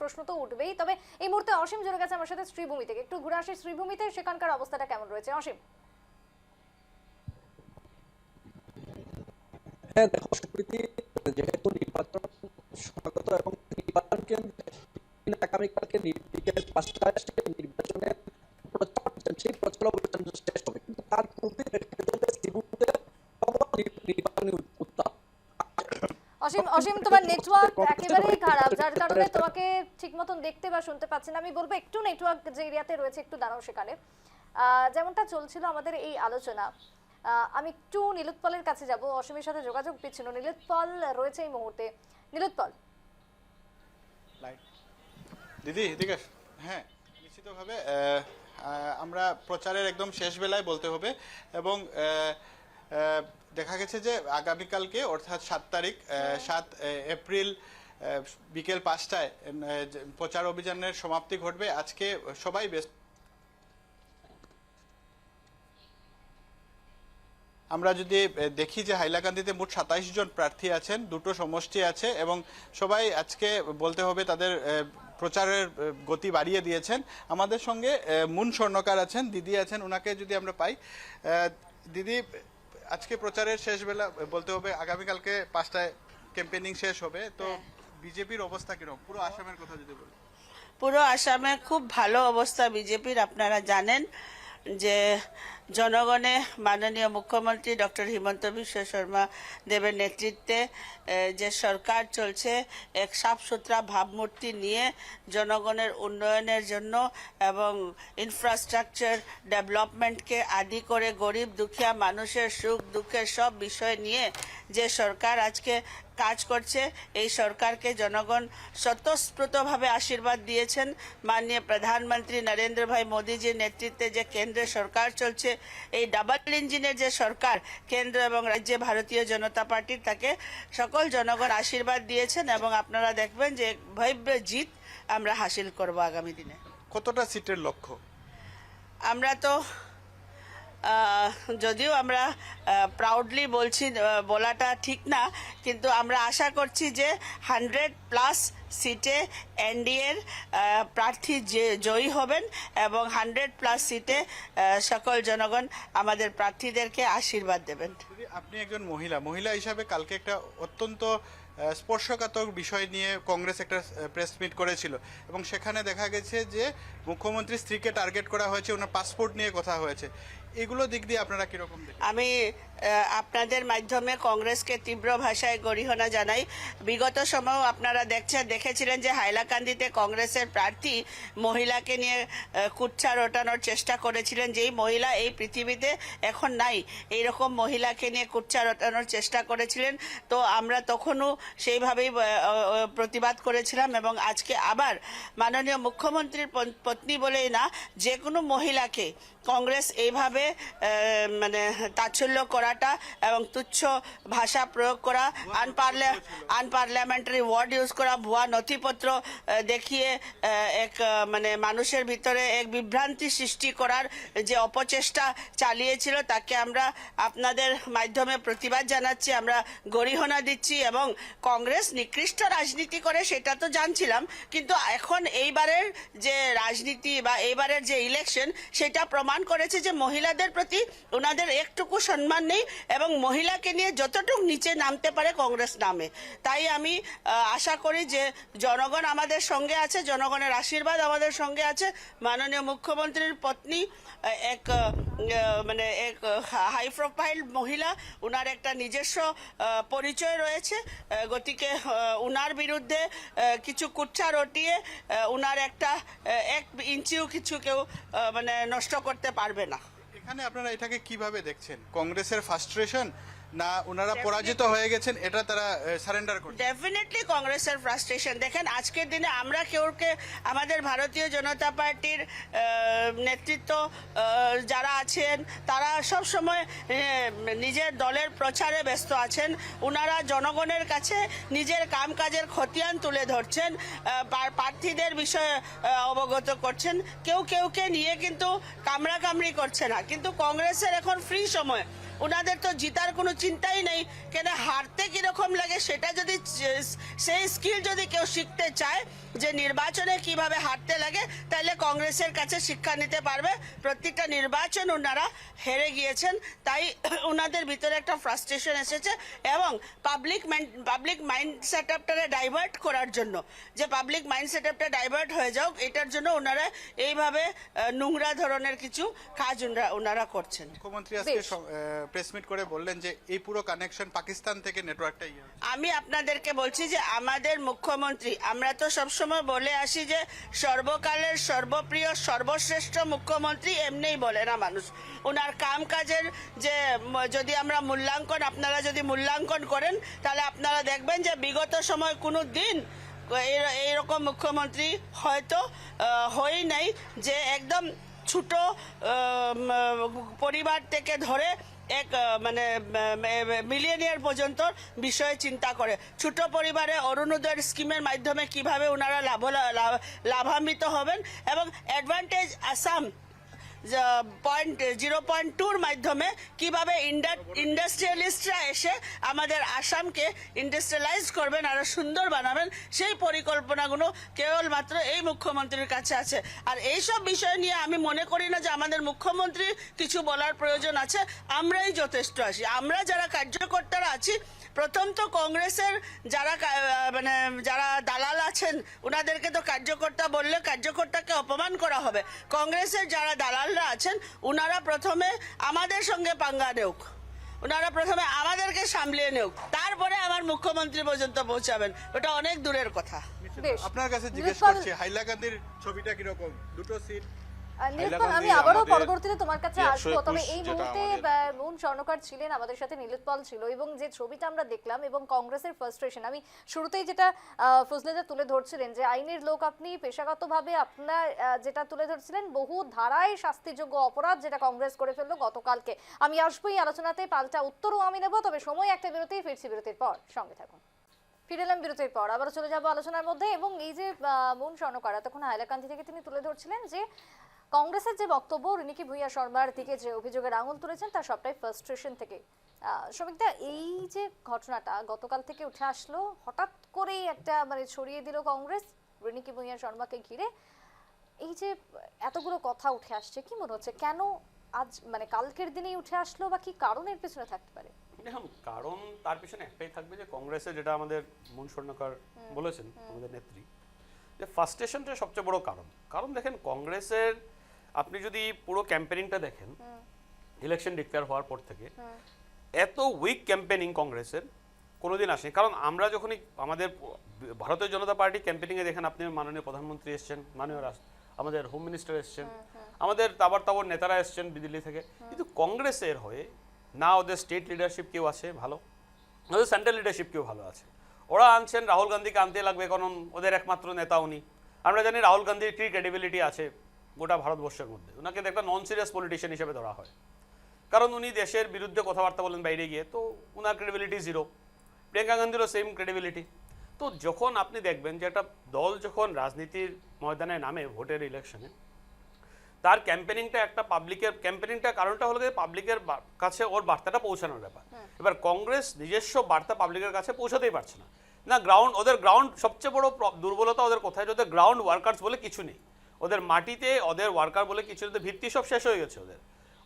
প্রশ্ন তো উঠবেই। তবে এই মুহূর্তে অসীম জুড়ে গেছে আমার সাথে শ্রীভূমি থেকে। একটু ঘুরে আসি শ্রীভূমিতে, সেখানকার অবস্থাটা কেমন রয়েছে অসীম? হ্যাঁ দেখো সুপ্রীতি, যেহেতু নির্বাচন সমাগত এবং নির্বাচন কেন্দ্রে আগামীকালকে বিকেল 5টায় নির্বাচনের প্রচার, সেই প্রচার অভিযান শেষ হবে, কিন্তু তার পূর্বে শ্রীভূমিতে নির্বাচনী উত্তাপ। অসীম তোমার নেটওয়ার্ক একেবারেই খারাপ, যার কারণে তোমাকে ঠিক মতন দেখতে বা শুনতে পাচ্ছি না। আমি বলবো একটু নেটওয়ার্ক যে এরিয়াতে রয়েছে একটু দাঁড়াও সেখানে। যেমনটা চলছিল আমাদের এই আলোচনা, আমি একটু নীলোৎপলের কাছে যাব। অসীমের সাথে যোগাযোগ বিচ্ছিন্ন। নীলোৎপল রয়েছে এই মুহূর্তে। নীলোৎপল, দিদি এদিকে আসো। হ্যাঁ, নিশ্চিতভাবে আমরা প্রচারের একদম শেষ বেলায় বলতে হবে, এবং দেখা গেছে যে আগামীকালকে অর্থাৎ 7 তারিখ 7 এপ্রিল বিকেল 5টায় প্রচার অভিযানের সমাপ্তি ঘটবে। আজকে সবাই ব্যস্ত। আমরা যদি দেখি যে হাইলাকান্দিতে মোট 27 জন প্রার্থী আছেন, 2টো সমষ্টি আছে, এবং সবাই আজকে বলতে হবে তাদের প্রচারের গতি বাড়িয়ে দিয়েছেন। আমাদের সঙ্গে মুন স্বর্ণকার আছেন, দিদি আছেন, ওনাকে যদি আমরা পাই। দিদি, আজকে প্রচারের শেষ বেলা বলতে হবে, আগামীকালকে 5টায় ক্যাম্পেইনিং শেষ হবে, তো বিজেপির অবস্থা কিরকম পুরো আসামের কথা যদি বলি? পুরো আসামে খুব ভালো অবস্থা বিজেপির। আপনারা জানেন যে জনগণে মাননীয় মুখ্যমন্ত্রী ডক্টর হিমন্ত বিশ্ব শর্মা দেবের নেতৃত্বে যে সরকার চলছে, এক সাফ সুতরা ভাবমূর্তি নিয়ে জনগণের উন্নয়নের জন্য এবং ইনফ্রাস্ট্রাকচার ডেভেলপমেন্টকে আদি করে গরিব দুঃখীয়া মানুষের সুখ দুঃখের সব বিষয় নিয়ে যে সরকার আজকে কাজ করছে। এই সরকারকে জনগণ স্বতঃস্ফূর্তভাবে আশীর্বাদ দিয়েছেন। মাননীয় প্রধানমন্ত্রী নরেন্দ্র ভাই মোদীজির নেতৃত্বে যে কেন্দ্রে সরকার চলছে, এই ডাবল ইঞ্জিনের যে সরকার কেন্দ্র এবং রাজ্যে ভারতীয় জনতা পার্টির, তাকে সকল জনগণ আশীর্বাদ দিয়েছেন এবং আপনারা দেখবেন যে ভব্য জিত আমরা হাসিল করব আগামী দিনে। কতটা সিটের লক্ষ্য? আমরা তো যদিও আমরা প্রাউডলি বলছি, বলাটা ঠিক না, কিন্তু আমরা আশা করছি যে 100+ সিটে এনডিএর প্রার্থী জয়ী হবেন এবং 100+ সিটে সকল জনগণ আমাদের প্রার্থীদেরকে আশীর্বাদ দেবেন। আপনি একজন মহিলা হিসাবে কালকে একটা অত্যন্ত স্পর্শকাতর বিষয় নিয়ে কংগ্রেস একটা প্রেস মিট করেছিল এবং সেখানে দেখা গেছে যে মুখ্যমন্ত্রীর স্ত্রীকে টার্গেট করা হয়েছে, ওনার পাসপোর্ট নিয়ে কথা হয়েছে। এগুলো দিক দিয়ে আপনারা কিরকম দেখেন? আমি আপনাদের মাধ্যমে কংগ্রেসকে তীব্র ভাষায় গরিহনা জানাই। বিগত সময়েও আপনারা দেখেছিলেন যে হাইলাকান্দিতে কংগ্রেসের প্রার্থী মহিলাকে নিয়ে কুৎসা রটানোর চেষ্টা করেছিলেন। যেই মহিলা এই পৃথিবীতে এখন নাই, এইরকম মহিলাকে নিয়ে কুৎসা রটানোর চেষ্টা করেছিলেন। তো আমরা তখনও সেইভাবেই প্রতিবাদ করেছিলাম এবং আজকে আবার মাননীয় মুখ্যমন্ত্রীর পত্নী বলেই না, যে কোনো মহিলাকে কংগ্রেস এইভাবে মানে তাচ্ছল্য করাটা এবং তুচ্ছ ভাষা প্রয়োগ করা, আনপার্লামেন্টারি ওয়ার্ড ইউজ করা, ভুয়া নথিপত্র দেখিয়ে এক মানে মানুষের ভিতরে এক বিভ্রান্তি সৃষ্টি করার যে অপচেষ্টা চালিয়েছিল, তাকে আমরা আপনাদের মাধ্যমে প্রতিবাদ জানাচ্ছি, আমরা গরিহনা দিচ্ছি। এবং কংগ্রেস নিকৃষ্ট রাজনীতি করে সেটা তো জানছিলাম, কিন্তু এখন এইবারের যে রাজনীতি বা এইবারের যে ইলেকশন, সেটা প্রমাণ করেছে যে মহিলাদের প্রতি ওনাদের একটুকু সম্মান নেই এবং মহিলাকে নিয়ে যতটুকু নিচে নামতে পারে কংগ্রেস নামে। তাই আমি আশা করি যে জনগণ আমাদের সঙ্গে আছে, জনগণের আশীর্বাদ আমাদের সঙ্গে আছে। মাননীয় মুখ্যমন্ত্রীর পত্নী এক মানে এক হাই প্রোফাইল মহিলা, উনার একটা নিজস্ব পরিচয় রয়েছে, গতিকে উনার বিরুদ্ধে কিছু কুৎসা রটিয়ে উনার একটা 1 ইঞ্চিও কিছু কেউ মানে নষ্ট করতে পারবে না। এখানে আপনারা এটাকে কিভাবে দেখছেন? কংগ্রেসের ফ্রাস্ট্রেশন না ওনারা পরাজিত হয়ে গেছেন, এটা তারা সারেন্ডার করছে? ডেফিনেটলি কংগ্রেসের ফ্রাস্ট্রেশন। দেখেন আজকের দিনে আমরা কেউকে আমাদের ভারতীয় জনতা পার্টির নেতৃত্ব যারা আছেন তারা সব সময় নিজের দলের প্রচারে ব্যস্ত আছেন। ওনারা জনগণের কাছে নিজের কামকাজের খতিয়ান তুলে ধরছেন, প্রার্থীদের বিষয়ে অবগত করছেন, কেউকে নিয়ে কিন্তু কামড়াকামড়ি করছে না। কিন্তু কংগ্রেসের এখন ফ্রি সময়, ওনাদের তো জিতার কোনো চিন্তাই নেই, কেন হারতে কিরকম লাগে সেটা যদি সেই স্কিল যদি কেউ শিখতে চায় যে নির্বাচনে কিভাবে হারতে লাগে, তাহলে কংগ্রেসের কাছে শিক্ষা নিতে পারবে। প্রত্যেকটা নির্বাচন ওনারা হেরে গিয়েছেন, তাই ওনাদের ভিতরে একটা ফ্রাস্ট্রেশন এসেছে এবং পাবলিক মাইন্ড সেট আপটারে ডাইভার্ট করার জন্য, যে পাবলিক মাইন্ড সেট আপটা ডাইভার্ট হয়ে যাওক, এটার জন্য ওনারা এইভাবে নোংরা ধরনের কিছু কাজ ওনারা করছেন। মুখ্যমন্ত্রী আজকে প্রেস মিট করে বললেন যে এই পুরো কানেকশন পাকিস্তান থেকে নেটওয়ার্কটা আমি আপনাদেরকে বলছি যে আমাদের মুখ্যমন্ত্রী, আমরা তো সবসময় বলে আসি যে সর্বকালের সর্বপ্রিয় সর্বশ্রেষ্ঠ মুখ্যমন্ত্রী, এমনিই বলে না মানুষ। ওনার কাম কাজের যে যদি আমরা আপনারা যদি মূল্যাঙ্কন করেন, তাহলে আপনারা দেখবেন যে বিগত সময় কোনো দিন এইরকম মুখ্যমন্ত্রী হয়তো হয়ই নাই, যে একদম ছোট পরিবার থেকে ধরে এক মানে মিলিয়নিয়ার পর্যন্ত বিষয়ে চিন্তা করে। ছোট পরিবারে অরুণোদয় স্কিমের মাধ্যমে কিভাবে ওনারা লাভান্বিত হবেন এবং অ্যাডভান্টেজ আসাম 0.2-র মাধ্যমে কিভাবে ইন্ডাস্ট্রিয়ালিস্টরা এসে আমাদের আসামকে ইন্ডাস্ট্রিয়ালাইজ করবেন, আরো সুন্দর বানাবেন, সেই পরিকল্পনাগুলো কেবলমাত্র এই মুখ্যমন্ত্রীর কাছে আছে। আর এইসব বিষয় নিয়ে আমি মনে করি না যে আমাদের মুখ্যমন্ত্রী কিছু বলার প্রয়োজন আছে, আমরাই যথেষ্ট আছি। আমরা যারা কার্যকর্তারা আছি, প্রথম তো কংগ্রেসের যারা দালাল আছেন ওনাদেরকে তো কার্যকর্তা বললে কার্যকর্তাকে অপমান করা হবে। কংগ্রেসের যারা দালালরা আছেন ওনারা প্রথমে আমাদের সঙ্গে পাঙ্গা নেউক, ওনারা প্রথমে আমাদেরকে সামলিয়ে নেউক, তারপরে আমার মুখ্যমন্ত্রী পর্যন্ত পৌঁছাবেন, ওটা অনেক দূরের কথা। আপনার কাছে জিজ্ঞেস করছি, হাইলাকান্দির ছবিটা কিরকম? দুটো সিট নীলোৎপল, আমি হাইলাকান্দি আবারও আমাদের পরবর্তীতে তোমার কাছে 121 আসবো, তবে এই যেটা মুহূর্তে আমাদের- মুন স্বর্ণকার ছিলেন আমাদের সাথে, নীলোৎপল ছিল, এবং যে ছবিটা আমরা দেখলাম এবং কংগ্রেসের ফ্রাস্ট্রেশন, আমি শুরুতেই যেটা ফজলেজা তুলে ধরছিলেন যে আইনের লোক আপনি, পেশাগতভাবে আপনার যেটা তুলে ধরছিলেন বহু ধারায় শাস্তিযোগ্য অপরাধ যেটা কংগ্রেস করে ফেললো গতকালকে। আমি আসবো এই আলোচনাতে, পাল্টা উত্তরও আমি নেব, তবে সময় একটা বিরতি, ফিরছি বিরতির পর, সঙ্গে থাকুন। ফিরে এলাম বিরতির পর, আবার চলে যাবো আলোচনার মধ্যে। এবং এই যে মুন স্বর্ণকার এতক্ষণ হাইলাকান্দি থেকে তিনি তুলে ধরছিলেন যে কংগ্রেসের যে বক্তব্য, রিনিকি ভূঁইয়া শর্মার দিকে যে অভিযোগের আঙুল তুলেছেন তার সবটাই ফ্রাস্ট্রেশন থেকে। শ্রমিকদা, এই যে ঘটনাটা গতকাল থেকে উঠে আসলো, হঠাৎ করেই একটা মানে ছড়িয়ে দিল কংগ্রেস রিনিকি ভূঁইয়া শর্মাকে ঘিরে, এই যে এতগুলো কথা উঠে আসছে, কি মনে হচ্ছে কেন আজ মানে কালকের দিনেই উঠে আসলো, বা কি কারণের পেছনে থাকতে পারে? দেখুন, কারণ তার পিছনে একটাই থাকবে যে কংগ্রেসে যেটা আমাদের মুন স্বর্ণকার বলেছেন আমাদের নেত্রী, যে ফার্স্টেশনটা সবচেয়ে বড় কারণ। কারণ দেখেন, কংগ্রেসের আপনি যদি পুরো ক্যাম্পেনিংটা দেখেন ইলেকশন ডিক্লেয়ার হওয়ার পর থেকে, এত উইক ক্যাম্পেনিং কংগ্রেসের কোনোদিন আসেনি। কারণ আমরা যখনই আমাদের ভারতীয় জনতা পার্টি ক্যাম্পেনিংয়ে দেখেন, আপনি মাননীয় প্রধানমন্ত্রী এসছেন, মাননীয় আমাদের হোম মিনিস্টার এসছেন, আমাদের তাবর নেতারা এসছেন দিল্লি থেকে, কিন্তু কংগ্রেসের হয়ে না ওদের স্টেট লিডারশিপ কেউ আছে ভালো, ওদের সেন্ট্রাল লিডারশিপ কেউ ভালো আছে। ওরা আনছেন রাহুল গান্ধীকে আনতে লাগবে, কারণ ওদের একমাত্র নেতা উনি। আমরা জানি রাহুল গান্ধীর কি ক্রেডিবিলিটি আছে গোটা ভারতবর্ষের মধ্যে, ওনাকে একটা নন সিরিয়াস পলিটিশিয়ান হিসেবে ধরা হয়, কারণ উনি দেশের বিরুদ্ধে কথাবার্তা বলেন বাইরে গিয়ে, তো ওনার ক্রেডিবিলিটি জিরো। প্রিয়াঙ্কা গান্ধীরও সেম ক্রেডিবিলিটি। তো যখন আপনি দেখবেন যে একটা দল যখন রাজনীতির ময়দানে নামে ভোটের ইলেকশনে, তার ক্যাম্পেনিংটা একটা পাবলিকের ক্যাম্পেনিংটা, কারণটা হলো যে পাবলিকের কাছে ওর বার্তাটা পৌঁছানোর ব্যাপার। এবার কংগ্রেস নিজস্ব বার্তা পাবলিকের কাছে পৌঁছাতেই পারছে না। না গ্রাউন্ড, ওদের গ্রাউন্ড সবচেয়ে বড় দুর্বলতা ওদের কোথায়, যে ওদের গ্রাউন্ড ওয়ার্কার্স বলে কিছু নেই, ওদের মাটিতে ওদের ওয়ার্কার বলে কিছু, ওদের ভিত্তি সব শেষ হয়ে গেছে ওদের।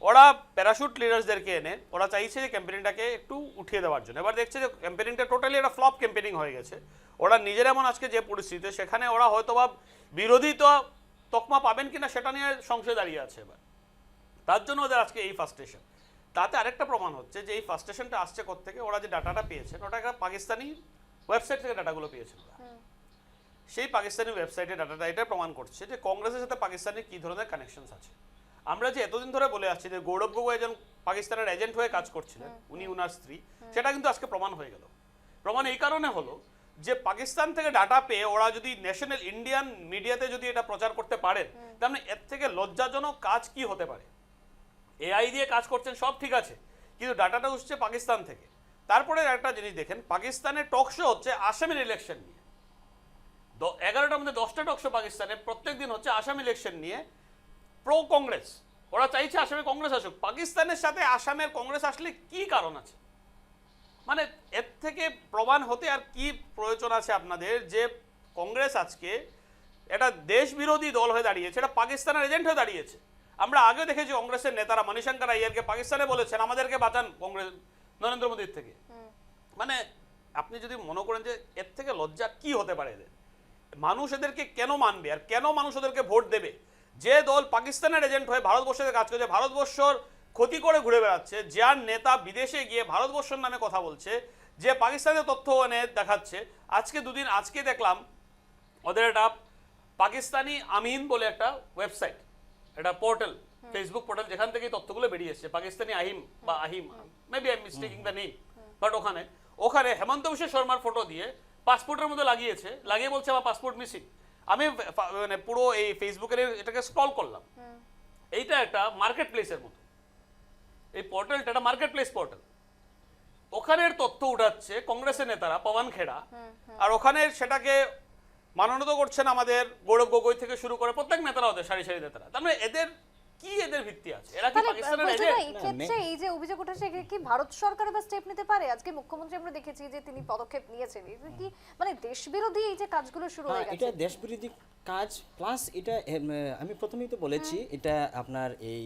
ওরা প্যারাশুট লিডার্সদেরকে এনে ওরা চাইছে যে ক্যাম্পেনিংটাকে একটু উঠিয়ে দেওয়ার জন্য। এবার দেখছে যে ক্যাম্পেনিংটা টোটালি একটা ফ্লপ ক্যাম্পেনিং হয়ে গেছে। ওরা নিজের এমন আজকে যে পরিস্থিতি, সেখানে ওরা হয়তো বা বিরোধী তো তকমা পাবেন কিনা সেটা নিয়ে সংশয় দাঁড়িয়ে আছে। এবার তার জন্য ওদের আজকে এই ফার্স্টেশন। তাতে আরেকটা প্রমাণ হচ্ছে যে এই ফার্স্টেশনটা আসছে কোত্থেকে, ওরা যে ডাটাটা পেয়েছেন ওটা একটা পাকিস্তানি ওয়েবসাইট থেকে ডাটাগুলো পেয়েছেন ওরা। সেই পাকিস্তানি ওয়েবসাইটে ডাটাটা এটা প্রমাণ করছে যে কংগ্রেসের সাথে পাকিস্তানের কী ধরনের কানেকশনস আছে। আমরা যে এতদিন ধরে বলে আসছি যে গৌরব গগৈ একজন পাকিস্তানের এজেন্ট হয়ে কাজ করছিলেন, উনি উনার স্ত্রী, সেটা কিন্তু আজকে প্রমাণ হয়ে গেল। প্রমাণ এই কারণে হলো যে পাকিস্তান থেকে ডাটা পেয়ে ওরা যদি ন্যাশনাল ইন্ডিয়ান মিডিয়াতে যদি এটা প্রচার করতে পারেন, তাহলে এর থেকে লজ্জাজনক কাজ কি হতে পারে। এআই দিয়ে কাজ করছেন সব ঠিক আছে, কিন্তু ডাটাটা উঠছে পাকিস্তান থেকে। তারপরে একটা জিনিস দেখেন, পাকিস্তানের টক শো হচ্ছে আসামের ইলেকশন নিয়ে, 11টার মধ্যে 10টা টক শো পাকিস্তানে প্রত্যেক দিন হচ্ছে আসাম ইলেকশন নিয়ে, প্রো কংগ্রেস। ওরা চাইছে আসামে কংগ্রেস আসুক। পাকিস্তানের সাথে আসামের কংগ্রেস আসলে কি কারণ আছে? মানে এর থেকে প্রমাণ হতে আর কি প্রয়োজন আছে আপনাদের, যে কংগ্রেস আজকে এটা দেশ বিরোধী দল হয়ে দাঁড়িয়েছে, এটা পাকিস্তানের এজেন্ট হয়ে দাঁড়িয়েছে। আমরা আগে দেখেছি কংগ্রেসের নেতারা মণিশঙ্কর আইয়ারকে পাকিস্তানে বলেছেন আমাদেরকে বাঁচান কংগ্রেস নরেন্দ্র মোদীর থেকে। মানে আপনি যদি মনে করেন যে এর থেকে লজ্জা কি হতে পারে এদের, মানুষ এদেরকে কেন মানবে আর কেন মানুষ ওদেরকে ভোট দেবে? যে দল পাকিস্তানের এজেন্ট হয়ে ভারতবর্ষে কাজ করছে, ভারতবর্ষর ক্ষতি করে ঘুরে বেড়াচ্ছে, যার নেতা বিদেশে গিয়ে ভারতবর্ষের নামে কথা বলছে, যে পাকিস্তানের তথ্য এনে দেখাচ্ছে। আজকে দেখলাম ওদের একটা পাকিস্তানি আমিন বলে একটা ওয়েবসাইট, এটা পোর্টাল, ফেসবুক পোর্টাল, যেখান থেকে তথ্যগুলো বেরিয়ে এসছে, পাকিস্তানি আহিম, maybe I am মিস্টেকিং the name, but ওখানে হেমন্ত বিশ্ব শর্মার ফটো দিয়ে পাসপোর্টের মধ্যে লাগিয়ে বলছে আমার পাসপোর্ট মিসিং। আমি মানে পুরো এই ফেসবুকের এটাকে স্ক্রল করলাম, এইটা একটা মার্কেট প্লেসের মতো, এই পোর্টালটা একটা মার্কেট প্লেস পোর্টাল। ওখানের তথ্য উঠাচ্ছে কংগ্রেসের নেতারা, পবন খেড়া, আর ওখানে সেটাকে মাননীত করছেন আমাদের গৌরব গগৈ থেকে শুরু করে প্রত্যেক নেতারা, ওদের সারি সারি নেতারা। তার মানে এদের ভিত্তি আছে? এরা কি পাকিস্তানের এজেন্ট? এই ক্ষেত্রে এই যে অভিযোগ উঠেছে, এটা কি ভারত সরকার বা স্টেপ নিতে পারে? আজকে মুখ্যমন্ত্রী আমরা দেখেছি যে তিনি পদক্ষেপ নিয়েছেন, এটা কি মানে দেশবিরোধী এই যে কাজগুলো শুরু হয়ে গেছে? এটা দেশবিরোধী কাজ, প্লাস এটা আমি প্রথমেই তো বলেছি, এটা আপনার এই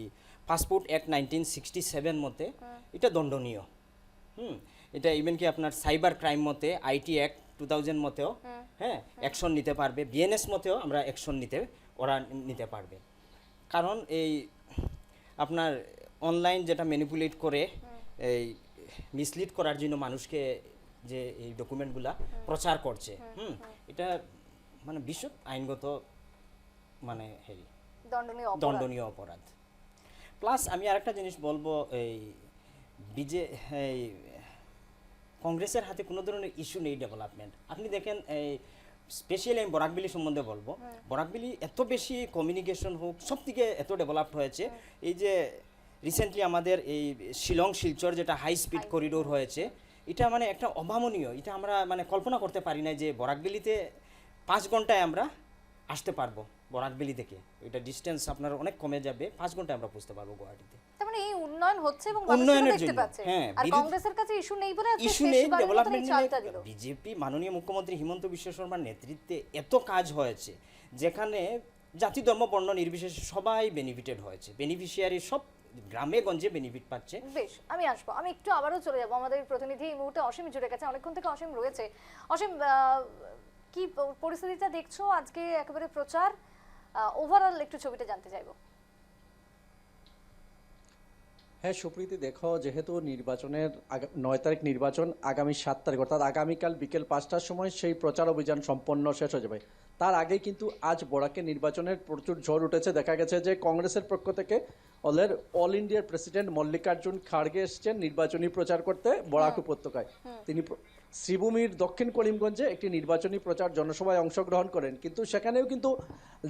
পাসপোর্ট অ্যাক্ট 1967 মতে এটা দণ্ডনীয়। এটা ইভেন কি আপনার সাইবার ক্রাইম মতে, আইটি অ্যাক্ট 2000 মতেও হ্যাঁ অ্যাকশন নিতে পারবে, বিএনএস মতেও আমরা অ্যাকশন নিতে পারবে। কারণ এই আপনার অনলাইন যেটা ম্যানিপুলেট করে এই মিসলিড করার জন্য মানুষকে যে এই ডকুমেন্টগুলা প্রচার করছে, এটা মানে বিশ্ব আইনগত মানে দণ্ডনীয় অপরাধ। দণ্ডনীয় অপরাধ। প্লাস আমি আরেকটা জিনিস বলবো, এই এই কংগ্রেসের হাতে কোনো ধরনের ইস্যু নেই ডেভেলপমেন্ট। আপনি দেখেন, এই স্পেশালি আমি বরাকবিলি সম্বন্ধে বলবো, বরাকবিলি এত বেশি কমিউনিকেশন হোক, সব থেকে এত ডেভেলপড হয়েছে। এই যে রিসেন্টলি আমাদের এই শিলং শিলচর যেটা হাই স্পিড করিডোর হয়েছে, এটা মানে একটা অভাবনীয়, এটা আমরা মানে কল্পনা করতে পারি না যে বরাকবিলিতে 5 ঘন্টায় আমরা আসতে পারবো। বরাকবিলি থেকে এটা ডিস্টেন্স আপনার অনেক কমে যাবে, 5 ঘন্টায় আমরা পৌঁছতে পারবো গুয়াহাটিতে। তার মানে এই উন্নয়ন হচ্ছে এবং মানুষ সেটা উন্নয়নের দেখতে জন্য, পাচ্ছে। হ্যাঁ, আর কংগ্রেসের কাছে ইস্যু নেই বলে আজকে ইস্যু নেই, শেষবারের মতো এই ডেভেলপমেন্ট চালটা দিল। বিজেপি মাননীয় মুখ্যমন্ত্রী হিমন্ত বিশ্ব শর্মার নেতৃত্বে এত কাজ হয়েছে, যেখানে জাতি ধর্ম বর্ণ নির্বিশেষে সবাই বেনিফিটেড হয়েছে, বেনিফিশিয়ারি সব গ্রামে গঞ্জে বেনিফিট পাচ্ছে। বেশ, আমি আসবো, আমি একটু আবারও চলে যাবো। আমাদের প্রতিনিধি এই মুহূর্তে অসীম জুড়ে গেছে, অনেকক্ষণ থেকে অসীম রয়েছে। অসীম, কি পরিস্থিতিটা দেখছো আজকে একেবারে প্রচার, ওভারঅল একটু ছবিটা জানতে চাইবো। হ্যাঁ সুপ্রীতি, দেখো যেহেতু নির্বাচনের 9 তারিখ নির্বাচন, আগামী 7 তারিখ অর্থাৎ আগামীকাল বিকেল 5টার সময় সেই প্রচার অভিযান সম্পন্ন শেষ হয়ে যাবে। তার আগেই কিন্তু আজ বরাকে নির্বাচনের প্রচুর ঝড় উঠেছে। দেখা গেছে যে কংগ্রেসের পক্ষ থেকে অল ইন্ডিয়ার প্রেসিডেন্ট মল্লিকার্জুন খাড়গে এসছেন নির্বাচনী প্রচার করতে বরাক উপত্যকায়। তিনি শ্রীভূমির দক্ষিণ করিমগঞ্জে একটি নির্বাচনী প্রচার জনসভায় অংশগ্রহণ করেন, কিন্তু সেখানেও কিন্তু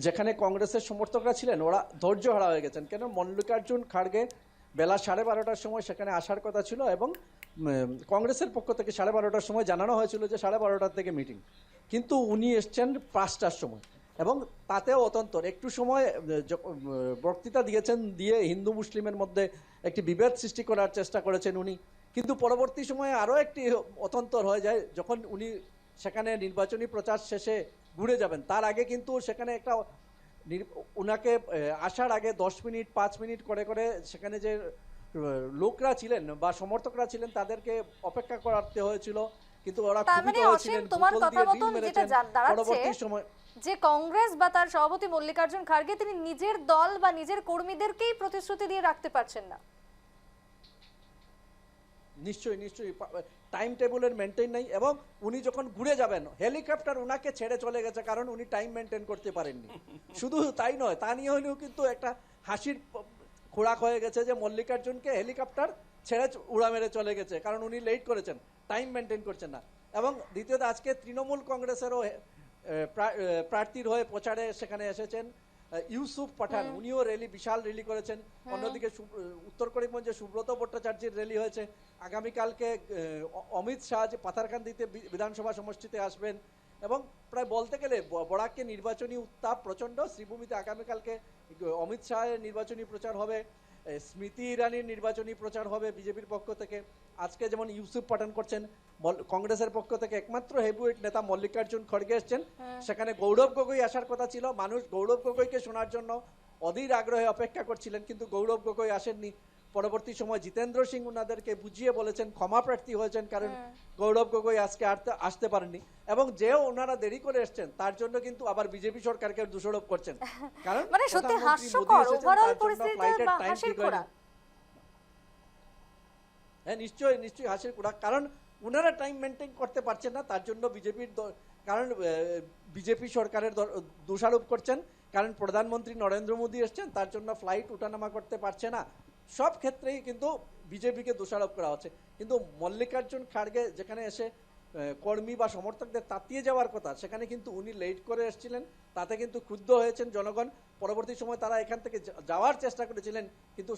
যেখানে কংগ্রেসের সমর্থকরা ছিলেন ওরা ধৈর্য হারা হয়ে গেছেন। কেন মল্লিকার্জুন খাড়গে বেলা 12:30টার সময় সেখানে আসার কথা ছিল এবং কংগ্রেসের পক্ষ থেকে 12:30টার সময় জানানো হয়েছিল যে 12:30টার থেকে মিটিং, কিন্তু উনি এসছেন 5টার সময় এবং তাতেও অতন্তর একটু সময় বক্তৃতা দিয়েছেন, দিয়ে হিন্দু মুসলিমের মধ্যে একটি বিভেদ সৃষ্টি করার চেষ্টা করেছেন উনি। কিন্তু পরবর্তী সময়ে আরও একটি অতন্তর হয়ে যায় যখন উনি সেখানে নির্বাচনী প্রচার শেষে ঘুরে যাবেন। তার আগে কিন্তু সেখানে একটা ওনাকে আসার আগে 10 মিনিট 5 মিনিট করে করে সেখানে যে লোকরা ছিলেন বা সমর্থকরা ছিলেন তাদেরকে অপেক্ষা করতে হয়েছিল, কিন্তু ওরা ক্ষুব্ধ হয়েছিলেন। তোমার কথা মতন যেটা পরবর্তী সময় যে কংগ্রেস বা তার সভাপতি মল্লিকার্জুন খাড়গে তিনি নিজের দল বা নিজের কর্মীদেরকেই প্রতিশ্রুতি দিয়ে রাখতে পারছেন না। নিশ্চয়ই নিশ্চয়ই টাইম টেবিলের মেনটেন নেই এবং উনি যখন ঘুরে যাবেন হেলিকপ্টার ওনাকে ছেড়ে চলে গেছে কারণ উনি টাইম মেনটেন করতে পারেননি। শুধু তাই নয়, তা নিয়ে হলেও কিন্তু একটা হাসির খোরাক হয়ে গেছে যে মল্লিকার্জুনকে হেলিকপ্টার ছেড়ে উড়া মেরে চলে গেছে কারণ উনি লেট করেছেন, টাইম মেনটেন করছেন না। এবং দ্বিতীয়ত আজকে তৃণমূল কংগ্রেসেরও প্রার্থীর হয়ে প্রচারে সেখানে এসেছেন ইউসুফ পাঠান, উনিও বিশাল র্যালি করেছেন। অন্যদিকে উত্তর করিমগঞ্জে সুব্রত ভট্টাচার্যের র্যালি হয়েছে। আগামীকালকে অমিত শাহ যে পাথারকান্দিতে বিধানসভা সমষ্টিতে আসবেন এবং প্রায় বলতে গেলে বরাকে নির্বাচনী উত্তাপ প্রচণ্ড। শ্রীভূমিতে আগামীকালকে অমিত শাহের নির্বাচনী প্রচার হবে, স্মৃতি ইরানির নির্বাচনী প্রচার হবে বিজেপির পক্ষ থেকে। আজকে যেমন ইউসুফ পাঠান করছেন, কংগ্রেসের পক্ষ থেকে একমাত্র হেভিওয়েট নেতা মল্লিকার্জুন খড়গে এসছেন। সেখানে গৌরব গগৈ আসার কথা ছিল, মানুষ গৌরব গগৈকে শোনার জন্য অধীর আগ্রহে অপেক্ষা করছিলেন, কিন্তু গৌরব গগৈ আসেননি। পরবর্তী সময় জিতেন্দ্র সিং ওনাদেরকে বুঝিয়ে বলেছেন, ক্ষমা প্রার্থী হয়েছেন কারণ গৌরব গগৈ আজকে আসতে পারেননি। এবং যেও ওনারা দেরি করে এসছেন তার জন্য কিন্তু আবার বিজেপি সরকারকে দোষারোপ করছেন, কারণ মানে সত্যি হাস্যকর ওভারঅল পরিস্থিতিটা হাসির খোরাক। হ্যাঁ নিশ্চয়ই নিশ্চয়ই হাসির খোরাক, কারণ ওনারা টাইম মেনটেন করতে পারছেন না, তার জন্য বিজেপি সরকারের দোষারোপ করছেন। কারণ প্রধানমন্ত্রী নরেন্দ্র মোদী এসছেন, তার জন্য ফ্লাইট ওঠানামা করতে পারছে না। সব ক্ষেত্রেই কিন্তু বিজেপিকে দোষারোপ করা হচ্ছে, কিন্তু মল্লিকার্জুন খাড়গে যেখানে এসে কর্মী বা সমর্থকদের তাতিয়ে যাওয়ার কথা সেখানে কিন্তু উনি লেট করে এসেছিলেন, তাতে কিন্তু ক্ষুব্ধ হয়েছেন জনগণ। পরবর্তী সময় তারা এখান থেকে যাওয়ার চেষ্টা করেছিলেন, কিন্তু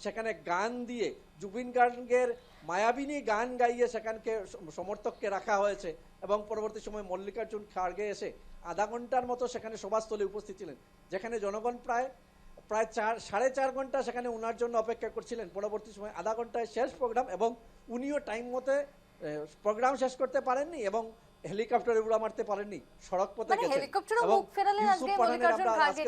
সেখানে গান দিয়ে জুবিন গার্গের মায়াবিনী গান গাইয়ে সেখানকে সমর্থককে রাখা হয়েছে এবং পরবর্তী সময় মল্লিকার্জুন খাড়গে এসে আধা ঘন্টার মতো সেখানে সভাস্থলে উপস্থিত ছিলেন, যেখানে জনগণ প্রায় 4.5 ঘন্টা সেখানে ওনার জন্য অপেক্ষা করছিলেন। পরবর্তী সময় আধা ঘন্টায় শেষ প্রোগ্রাম এবং উনিও টাইম মতে প্রোগ্রাম শেষ করতে পারেননি এবং হেলিকপ্টারে উড়া মারতে পারেননি, সড়ক পথে গেছেন। হেলিকপ্টারও মুখ ফেরালেন আজকে মল্লিকার্জুন খাড়গে।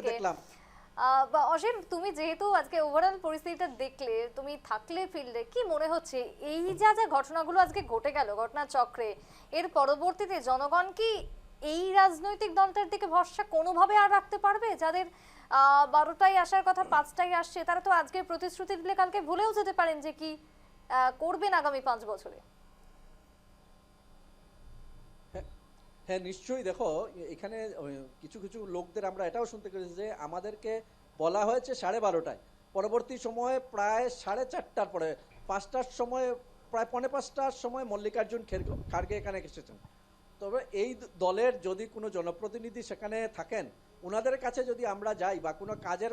অসীম, তুমি যেহেতু আজকে ওভারঅল পরিস্থিতিটা দেখলে, তুমি থাকলে ফিল্ডে, কি মনে হচ্ছে এই যা যা ঘটনাগুলো আজকে ঘটে গেল ঘটনা চক্রে, এর পরবর্তীতে জনগণ কি এই রাজনৈতিক দলটার দিকে ভরসা কোনোভাবে আর রাখতে পারবে? যাদের 12টায় আসার কথা 5টায় আসছে, তারা তো আজকে প্রতিশ্রুতি দিলে কালকে ভুলেও যেতে পারেন যে কি করবেন আগামী 5 বছরে। হ্যাঁ নিশ্চয়ই, দেখো এখানে কিছু কিছু লোকদের আমরা এটাও শুনতে পেরেছি যে আমাদেরকে বলা হয়েছে 12:30টায়, পরবর্তী সময়ে প্রায় 4:30টার পরে 5টার সময়, প্রায় 4:45টার সময় মল্লিকার্জুন খাড়গে এখানে এসেছেন। তবে এই দলের যদি কোনো জনপ্রতিনিধি সেখানে থাকেন, ওনাদের কাছে যদি আমরা যাই বা কোনো কাজের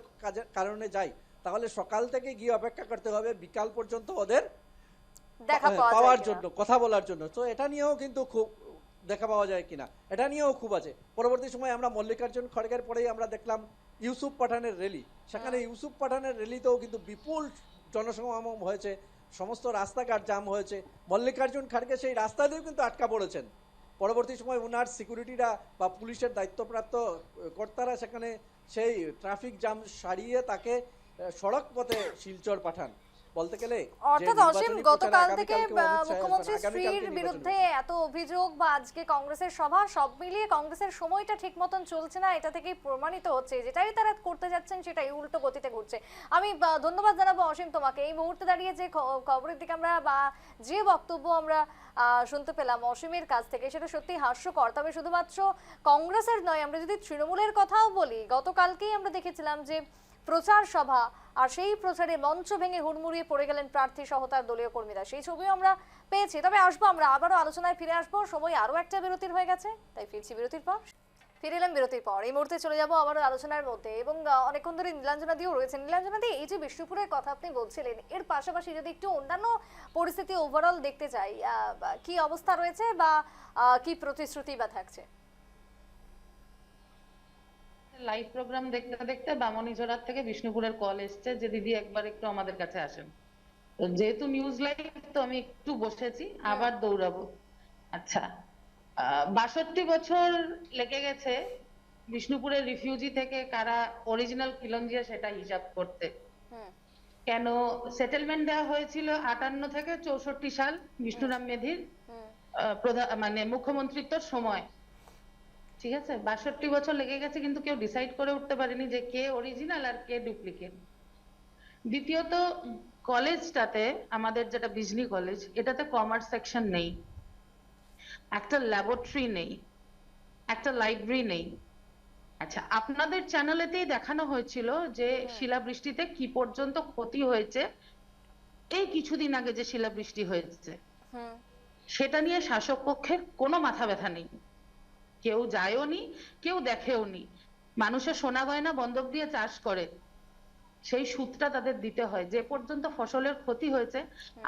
কারণে যাই, তাহলে সকাল থেকে গিয়ে অপেক্ষা করতে হবে বিকাল পর্যন্ত ওদের দেখা পাওয়া পাওয়ার যায় জন্য, কথা বলার জন্য। তো এটা নিয়েও কিন্তু খুব দেখা পাওয়া যায় কিনা এটা নিয়েও খুব আছে। পরবর্তী সময় আমরা মল্লিকার্জুন খড়গের পরেই আমরা দেখলাম ইউসুফ পাঠানের র্যালি, সেখানে ইউসুফ পাঠানের র্যালিতেও কিন্তু বিপুল জনসমাগম হয়েছে, সমস্ত রাস্তাঘাট জাম হয়েছে। মল্লিকার্জুন খড়গে সেই রাস্তা দিয়েও কিন্তু আটকা পড়েছেন। পরবর্তী সময় ওনার সিকিউরিটিরা বা পুলিশের দায়িত্বপ্রাপ্ত কর্তারা সেখানে সেই ট্রাফিক জ্যাম সারিয়ে তাকে সড়ক পথে শিলচর পাঠান। বলতে গেলে অর্থাৎ অসীম, গতকাল থেকে মুখ্যমন্ত্রী স্ত্রীর বিরুদ্ধে এত অভিযোগ বা আজকে কংগ্রেসের সভা, সব মিলিয়ে কংগ্রেসের সময়টা ঠিক মতন চলছে না, এটা থেকেই প্রমাণিত হচ্ছে যেটাই তারা করতে যাচ্ছেন সেটাই উল্টো গতিতে ঘুরছে। আমি ধন্যবাদ জানাবো অসীম তোমাকে। এই মুহূর্তে দাঁড়িয়ে যে খবরের দিকে আমরা বা যে বক্তব্য আমরা শুনতে পেলাম অসীমের কাছ থেকে, সেটা সত্যি হাস্যকর। তবে শুধুমাত্র কংগ্রেসের নয়, আমরা যদি তৃণমূলের কথাও বলি, গতকালকেই আমরা দেখেছিলাম যে প্রচার সভা, আর সেই প্রচারে মঞ্চ ভেঙে হুড়মুড়িয়ে পড়ে গেলেন প্রার্থী সহ তার দলীয় কর্মীরা, সেই ছবিও আমরা পেয়েছি। তবে আসবো, আমরা আবারও আলোচনায় ফিরে আসবো। সময় আরও একটা বিরতির হয়ে গেছে, তাই ফিরছি বিরতির পর। ফিরে এলাম বিরতির পর। এই মুহূর্তে চলে যাবো আবারও আলোচনার মধ্যে, এবং অনেকক্ষণ ধরে নীলাঞ্জনা দিও রয়েছেন। নীলাঞ্জনা দি, এই যে বিষ্ণুপুরের কথা আপনি বলছিলেন, এর পাশাপাশি যদি একটু অন্যান্য পরিস্থিতি ওভারঅল দেখতে চাই, কি অবস্থা রয়েছে বা কি প্রতিশ্রুতি বা থাকছে? লাইভ প্রোগ্রাম দেখতে দেখতে বামনীজোড়ার থেকে বিষ্ণুপুরের কল এসছে যে দিদি একবার একটু আমাদের কাছে আসেন। তো যেহেতু নিউজ লাইভ, তো আমি একটু বসেছি, আবার দৌড়াবো। আচ্ছা, 62 বছর লেগে গেছে বিষ্ণুপুরের রিফিউজি থেকে কারা অরিজিনাল খিলঞ্জিয়া সেটা হিসাব করতে। কেন সেটেলমেন্ট দেওয়া হয়েছিল 58 থেকে 64 সাল বিষ্ণুরাম মেধির মানে মুখ্যমন্ত্রিত্বর সময়, ঠিক আছে? 62 বছর লেগে গেছে, কিন্তু কেউ ডিসাইড করে উঠতে পারেনি যে কে অরিজিনাল আর কে ডুপ্লিকেট। দ্বিতীয়ত, কলেজটাতে আমাদের যেটা বিজলি কলেজ, এটাতে কমার্স সেকশন নেই, একটা ল্যাবরেটরি নেই, একটা লাইব্রেরি নেই। আচ্ছা, আপনাদের চ্যানেলেতেই দেখানো হয়েছিল যে শিলাবৃষ্টিতে কি পর্যন্ত ক্ষতি হয়েছে, এই কিছুদিন আগে যে শিলাবৃষ্টি হয়েছে সেটা নিয়ে শাসক পক্ষের কোনো মাথা ব্যথা নেই, কেউ যায়ও নি, কেউ দেখেও নি। মানুষের সোনা গয়না বন্ধক দিয়ে চাষ করে, সেই সুদটা তাদের দিতে হয়। যে পর্যন্ত ফসলের ক্ষতি হয়েছে,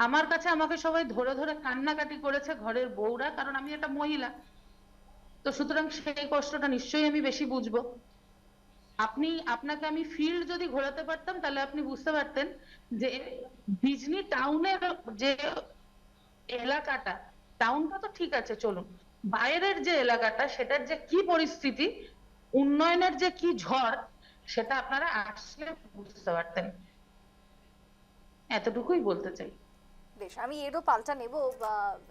আমার কাছে আমাকে সবাই ধরে ধরে কান্নাকাটি করেছে ঘরের বউরা, কারণ আমি একটা মহিলা, তো সুতরাং সেই কষ্টটা নিশ্চয়ই আমি বেশি বুঝবো। আপনাকে আমি ফিল্ড যদি ঘোরাতে পারতাম, তাহলে আপনি বুঝতে পারতেন যে বিজনি টাউনের যে এলাকাটা, টাউনটা তো ঠিক আছে চলুন, বাইরের যে এলাকাটা, সেটার যে কি পরিস্থিতি, উন্নয়নের যে কি ঝড়, সেটা আপনারা আসলে বুঝতে পারতেন। এতটুকুই বলতে চাই। বেশ, আমি এরও পাল্টা নেব।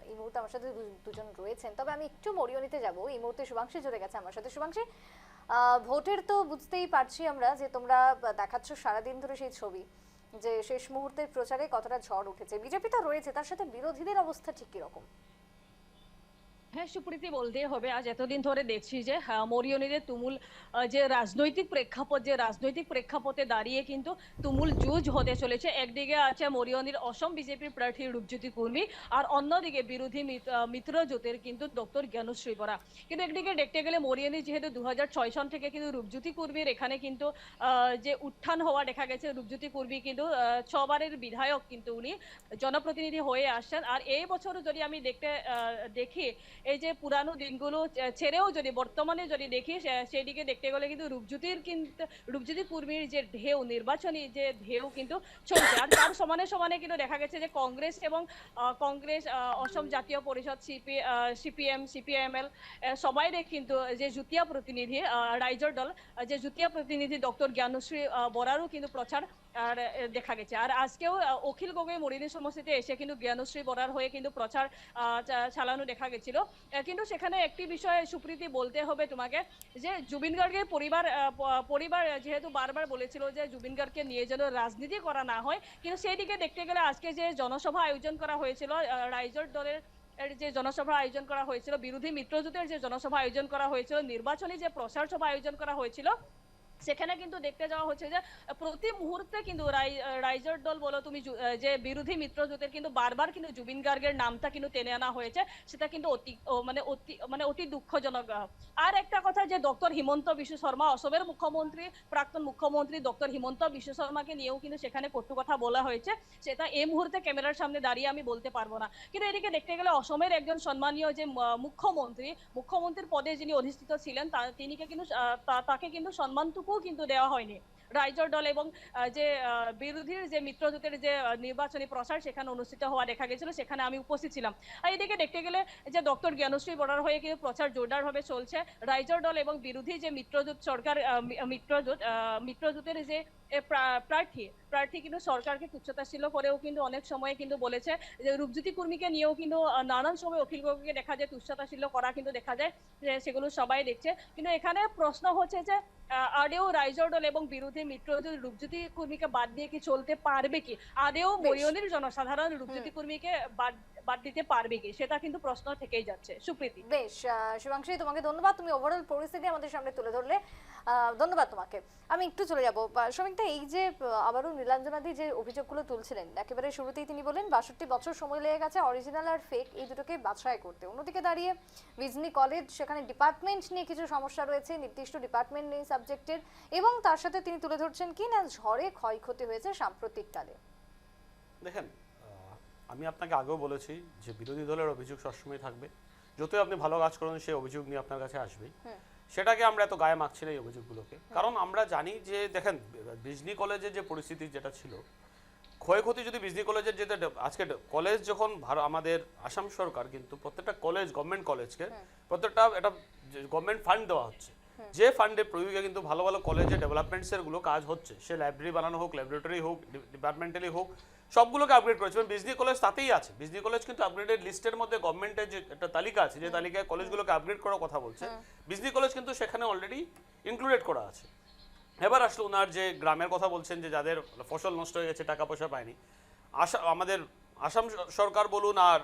এই মুহূর্তে আমার সাথে দুজন রয়েছেন, তবে আমি একটু মরিয়নিতে যাব। এই মুহূর্তে শুভাংশী জুড়ে গেছে আমার সাথে। শুভাংশী, ভোটের তো বুঝতেই পারছি আমরা যে তোমরা দেখাচ্ছ সারাদিন ধরে সেই ছবি, যে শেষ মুহূর্তের প্রচারে কতটা ঝড় উঠেছে। বিজেপি তো রয়েছে, তার সাথে বিরোধীদের অবস্থা ঠিক কিরকম? হ্যাঁ সুপ্রীতি, বলতেই হবে আজ এতদিন ধরে দেখছি যে মরিয়নিদের তুমুল যে রাজনৈতিক প্রেক্ষাপটে দাঁড়িয়ে কিন্তু তুমুল যুদ্ধ হতে চলেছে। একদিকে আছে মরিয়নির অসম বিজেপির প্রার্থী রূপজ্যোতি কুর্মী, আর অন্যদিকে বিরোধী মিত্রজোটের কিন্তু ডক্টর জ্ঞানশ্রী বরা। কিন্তু একদিকে দেখতে গেলে মরিয়নি যেহেতু 2006 সন থেকে কিন্তু রূপজ্যোতি কুর্মীর এখানে কিন্তু যে উত্থান হওয়া দেখা গেছে। রূপজ্যোতি কুর্মী কিন্তু 6 বারের বিধায়ক, কিন্তু উনি জনপ্রতিনিধি হয়ে আসছেন। আর এই বছরও যদি আমি দেখি, এই যে পুরানো দিনগুলো ছেড়েও যদি বর্তমানে যদি দেখি, সেদিকে দেখতে গেলে কিন্তু রূপজ্যোতি কুর্মীর যে ঢেউ, নির্বাচনী যে ঢেউ কিন্তু চলছে। আর তার সমানে সমানে কিন্তু দেখা গেছে যে কংগ্রেস অসম জাতীয় পরিষদ, সিপিএম, সিপিআইএমএল সবাই কিন্তু যে যুতীয় প্রতিনিধি, রাইজর দল যে যুতীয় প্রতিনিধি ডক্টর জ্ঞানশ্রী বরারও কিন্তু প্রচার আর দেখা গেছে। আর আজকেও অখিল গগৈ মরিয়নি সমষ্টিতে এসে কিন্তু জ্ঞানশ্রী বরার হয়ে কিন্তু প্রচার চালানো দেখা গেছিল। কিন্তু সেখানে একটি বিষয় সুপ্রীতি বলতে হবে তোমাকে, যে জুবিন গার্গের পরিবার যেহেতু বারবার বলেছিল যে জুবিন গার্গকে নিয়ে যেন রাজনীতি করা না হয়, কিন্তু সেই দিকে দেখতে গেলে আজকে যে জনসভা আয়োজন করা হয়েছিল রাইজর দলের এর যে জনসভা আয়োজন করা হয়েছিল, বিরোধী মিত্রজোটের যে জনসভা আয়োজন করা হয়েছিল, নির্বাচনী যে প্রচার সভা আয়োজন করা হয়েছিল, সেখানে কিন্তু দেখতে যাওয়া হচ্ছে যে প্রতি মুহূর্তে কিন্তু রাইজর দল বলো তুমি যে বিরোধী মিত্রজোটের কিন্তু বারবার কিন্তু জুবিন গার্গের নামটা কিন্তু টেনে আনা হয়েছে, সেটা কিন্তু অতি দুঃখজনক। আর একটা কথা, যে ডক্টর হিমন্ত বিশ্ব শর্মা, অসমের মুখ্যমন্ত্রী, প্রাক্তন মুখ্যমন্ত্রী ডক্টর হিমন্ত বিশ্ব শর্মাকে নিয়েও কিন্তু সেখানে কটু কথা বলা হয়েছে, সেটা এই মুহূর্তে ক্যামেরার সামনে দাঁড়িয়ে আমি বলতে পারবো না। কিন্তু এদিকে দেখতে গেলে অসমের একজন সম্মানীয় যে মুখ্যমন্ত্রীর পদে যিনি অধিষ্ঠিত ছিলেন, তাকে কিন্তু সম্মানটুকু কিন্তু দেওয়া হয়নি। রাইজর দল এবং যে বিরোধীর যে মিত্রজোটের যে নির্বাচনী প্রচার সেখানে অনুষ্ঠিত হওয়া দেখা গেছিল, সেখানে আমি উপস্থিত ছিলাম। আর এদিকে দেখতে গেলে যে ডক্টর জ্ঞানশ্রী বরার হয়ে কিন্তু প্রচার জোরদারভাবে চলছে। রাইজর দল এবং বিরোধী যে মিত্রজোটের যে প্রার্থী কিন্তু সরকারকে তুচ্ছতাচ্ছিল্য করেও কিন্তু অনেক সময় কিন্তু বলেছে যে রূপজ্যোতি কুর্মীকে নিয়েও কিন্তু নানান সময় অখিল গগৈকে দেখা যায় তুচ্ছতাচ্ছিল্য করা কিন্তু দেখা যায়, সেগুলো সবাই দেখছে। কিন্তু এখানে প্রশ্ন হচ্ছে যে আদেও রাইজর দল এবং বিরোধী মিত্রজোট রূপজ্যোতি কুর্মীকে বাদ দিয়ে কি চলতে পারবে কি? আদেও মরিয়নির জনসাধারণ রূপজ্যোতি কুর্মীকে বাদ দিতে পারবে কি? সেটা কিন্তু প্রশ্ন থেকেই যাচ্ছে। সুপ্রীতি। বেশ, শিবাংশী তোমাকে ধন্যবাদ, তুমি ওভারঅল পরিস্থিতি আমাদের সামনে তুলে ধরলে, ধন্যবাদ তোমাকে। আমি একটু চলে যাব শ্রমিকদা, এই যে আবারও নীলাঞ্জনাদি যে অভিযোগগুলো তুলছিলেন, একেবারে শুরুতেই তিনি বলেন 62 বছর সময় লেগে গেছে অরিজিনাল আর ফেক এই দুটোকে বাছাই করতে। অন্যদিকে দাঁড়িয়ে বিজনি কলেজ, সেখানে ডিপার্টমেন্ট নিয়ে কিছু সমস্যা রয়েছে, নির্দিষ্ট ডিপার্টমেন্ট নেই সাবজেক্টের, এবং তার সাথে তিনি তুলে ধরছেন কি না ঝড়ে ক্ষয়ক্ষতি হয়েছে সাম্প্রতিককালে। দেখেন, আমি আপনাকে আগেও বলেছি যে বিরোধী দলের অভিযোগ সবসময় থাকবে, যতই আপনি ভালো কাজ করুন সেই অভিযোগ নিয়ে আপনার কাছে আসবেই। সেটাকে আমরা এত গায়ে মাখছি না এই অভিযোগগুলোকে, কারণ আমরা জানি যে দেখেন বিজনি কলেজের যে পরিস্থিতি যেটা ছিল, ক্ষয়ক্ষতি যদি বিজনি কলেজের যেটা আজকে কলেজ যখন আমাদের আসাম সরকার কিন্তু প্রত্যেকটা কলেজ, গভর্নমেন্ট কলেজকে প্রত্যেকটা একটা গভর্নমেন্ট ফান্ড দেওয়া হচ্ছে, যে ফান্ডের প্রয়োগে কিন্তু ভালো ভালো কলেজে ডেভেলপমেন্টসের গুলো কাজ হচ্ছে, সে লাইব্রেরি বানানো হোক, ল্যাবরেটরি হোক, ডিপার্টমেন্টালি হোক, সবগুলোকে আপগ্রেড করেছে। বিজনি কলেজ তাতেই আছে। বিজনি কলেজ কিন্তু আপগ্রেডেড লিস্টের মধ্যে গভর্নমেন্টের যে একটা তালিকা আছে, যে তালিকায় কলেজগুলোকে আপগ্রেড করার কথা বলছে, বিজনি কলেজ কিন্তু সেখানে অলরেডি ইনক্লুডেড করা আছে। এবার আসলে ওনার যে গ্রামের কথা বলছেন, যে যাদের ফসল নষ্ট হয়ে গেছে, টাকা পয়সা পায়নি, আমাদের আসাম সরকার বলুন আর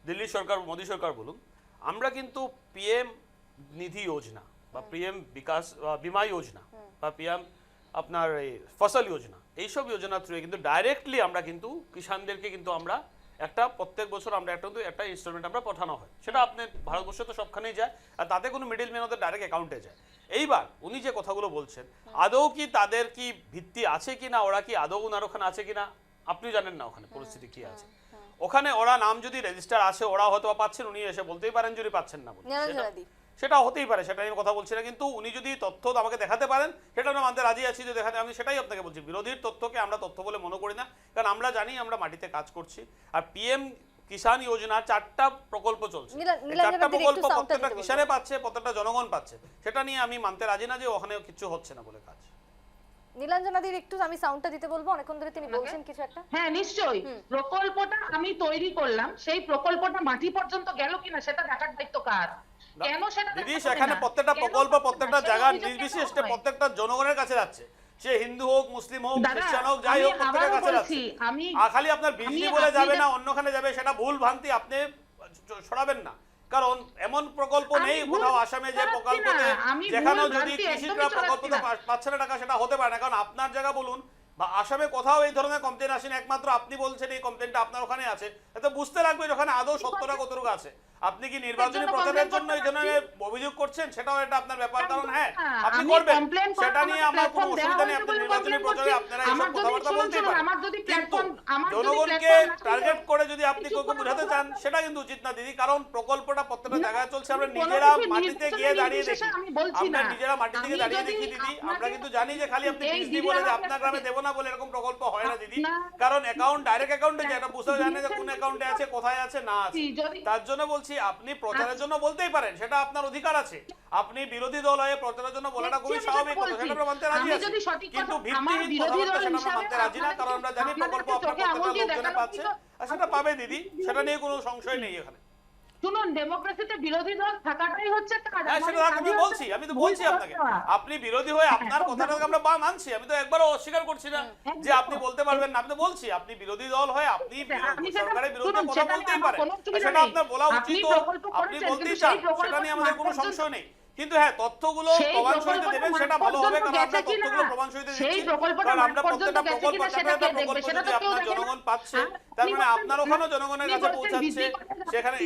দিল্লি সরকার, মোদী সরকার বলুন, আমরা কিন্তু পিএম নিধি যোজনা বা পিএম বিকাশ বিমা যোজনা বা পিএম আপনার এই ফসল যোজনা, এইসব যোজনার থ্রুয়ে কিন্তু ডাইরেক্টলি আমরা কিন্তু কিষানদেরকে কিন্তু আমরা একটা প্রত্যেক বছর আমরা একটা ইনস্টলমেন্ট আমরা পাঠানো হয়, সেটা আপনি ভারতবর্ষে তো সবখানেই যায়, আর তাতে কোনো মিডল ম্যান ওদের ডাইরেক্ট অ্যাকাউন্টে যায়। এইবার উনি যে কথাগুলো বলছেন, আদৌ কি তাদের কি ভিত্তি আছে কিনা, ওরা কি আদৌ ওনার ওখানে আছে কিনা আপনি জানেন না ওখানে পরিস্থিতি কি আছে। ওখানে ওরা নাম যদি রেজিস্টার আছে, ওরা হয়তো পাচ্ছেন, উনি এসে বলতেই পারেন যদি পাচ্ছেন না বলে, সেটা হতেই পারে, সেটা আমি কথা বলছি না। কিন্তু উনি যদি তথ্য আমাকে দেখাতে পারেন, সেটা আমরা মানতে রাজি আছি যে দেখাতে, আমি সেটাই আপনাকে বলছি। বিরোধীর তথ্যকে আমরা তথ্য বলে মনে করি না, কারণ আমরা জানি আমরা মাটিতে কাজ করছি। আর পিএম কিষান যোজনার 4টা প্রকল্প চলছে, 4টা প্রকল্প প্রত্যেকটা কিষানে পাচ্ছে, প্রত্যেকটা জনগণ পাচ্ছে, সেটা নিয়ে আমি মানতে রাজি না যে ওখানে কিছু হচ্ছে না বলে কাজ। নীলাঞ্জনাদির একটু আমি সাউন্ডটা দিতে বলবো, অনেকক্ষণ ধরে তিনি বলছেন কিছু একটা। হ্যাঁ নিশ্চয়ই, প্রকল্পটা আমি তৈরি করলাম, সেই প্রকল্পটা মাটি পর্যন্ত গেল কিনা সেটা দেখার দায়িত্ব কার? কেন সেটা দিদি সেখানে প্রত্যেকটা প্রকল্প প্রত্যেকটা জায়গা নির্বিশেষে প্রত্যেকটা জনগণের কাছে যাচ্ছে, সে হিন্দু হোক, মুসলিম হোক, খ্রিস্টান হোক, যাই হোক, প্রত্যেকের কাছে যাচ্ছে। খালি আপনার বিজলি বলে যাবে না, অন্যখানে যাবে, সেটা ভুল ভ্রান্তি আপনি ছড়াবেন না। কারণ এমন প্রকল্প নেই কোথাও আসামে যে প্রকল্পতে যেখানে যদি কৃষকরা প্রকল্পতে পাচ্ছে না টাকা, সেটা হতে পারে না। কারণ আপনার জায়গা বলুন বা আসামে কোথাও এই ধরনের কমপ্লেন আসেনি, একমাত্র আপনি বলছেন এই কমপ্লেনটা আপনার ওখানে আছে, এতে বুঝতে লাগবে ওখানে আদৌ সত্যটা কতটুকু আছে। আপনি কি নির্বাচনী প্রচারের জন্য এই ধরনের অভিযোগ করছেন, সেটাও এটা আপনার ব্যাপার। কারণ হ্যাঁ আপনি করবেন, সেটা নিয়ে আমার কোনো অসুবিধা নেই। আপনি নির্বাচনী প্রচারে আপনারা এইসব কথাবার্তা বলতেই পারেন, কিন্তু জনগণকে টার্গেট করে যদি আপনি কাউকে বোঝাতে চান, সেটা কিন্তু উচিত না দিদি। কারণ প্রকল্পটা প্রত্যেকটা জায়গায় চলছে, আমরা নিজেরা মাটিতে গিয়ে দাঁড়িয়ে দেখি, আমরা নিজেরা মাটি থেকে দাঁড়িয়ে দেখি দিদি। আমরা কিন্তু জানি যে খালি আপনি বিজলি বলে যে আপনার গ্রামে দেবো না বলে এরকম প্রকল্প হয় না দিদি। কারণ অ্যাকাউন্ট ডাইরেক্ট অ্যাকাউন্টে যায়, এটা বুঝতে জানে যে কোন অ্যাকাউন্টে আছে, কোথায় আছে না আছে। তার জন্য বলছি আপনি প্রচারের জন্য বলতেই পারেন, সেটা আপনার অধিকার আছে। আপনি বিরোধী দল হয়ে প্রচারের জন্য বলাটা খুবই স্বাভাবিক কথা, সেটা আমরা মানতে রাজি আছি। কিন্তু ভিত্তিহীন কথাবার্তা সেটা আমরা মানতে রাজি না, কারণ আমরা জানি প্রকল্প আপনার প্রত্যেকটা লোকজনে পাচ্ছে, আর সেটা পাবে দিদি, সেটা নিয়ে কোনো সংশয় নেই এখানে। শুনুন, ডেমোক্রেসিতে বিরোধী দল থাকাটাই হচ্ছে কাজ। হ্যাঁ, সেটা আমি বলছি, আমি তো বলছি আপনাকে, আপনি বিরোধী হয়ে আপনার কথাটাকে আমরা মানছি, আমি তো একবারও অস্বীকার করছি না যে আপনি বলতে পারবেন না। আমি তো বলছি আপনি বিরোধী দল হয়ে আপনি সরকারের বিরুদ্ধে কথা বলতেই পারেন, সেটা আপনার বলা উচিত, আপনি বলতেই চান, সেটা নিয়ে আমাদের কোনো সংশয় নেই। কিন্তু হ্যাঁ, তথ্যগুলো প্রমাণ সহিত দেবেন, সেটা ভালো হবে, কারণ আমরা তথ্যগুলো প্রমাণ সহিত দিচ্ছি। কারণ আমরা প্রত্যেকটা প্রকল্প যদি আপনার জনগণ পাচ্ছে, তার মানে আপনার ওখানেও জনগণের কাছে পৌঁছাচ্ছে। সেখানে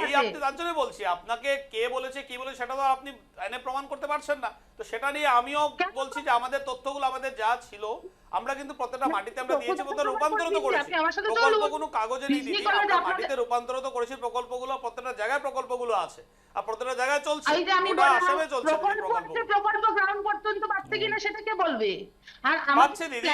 এই আপনি তার জন্য বলছি, আপনাকে কে বলেছে কি বলেছে সেটা তো আপনি এনে প্রমাণ করতে পারছেন না। তো সেটা নিয়ে আমিও বলছি যে আমাদের তথ্যগুলো আমাদের যা ছিল আমরা কিন্তু প্রত্যেকটা মাটিতে আমরা দিয়েছি, প্রত্যেকটা রূপান্তরিত করেছি। প্রকল্প কোনো কাগজে নেই দিদি, আমরা মাটিতে রূপান্তরিত করেছি প্রকল্পগুলো, প্রত্যেকটা জায়গায় প্রকল্পগুলো আছে আর প্রত্যেকটা জায়গায় চলছে, গোটা আসামে চলছে প্রকল্প গ্রাউন্ড পর্যন্ত পাচ্ছে কিনা সেটা কে বলবে? আর পাচ্ছে দিদি,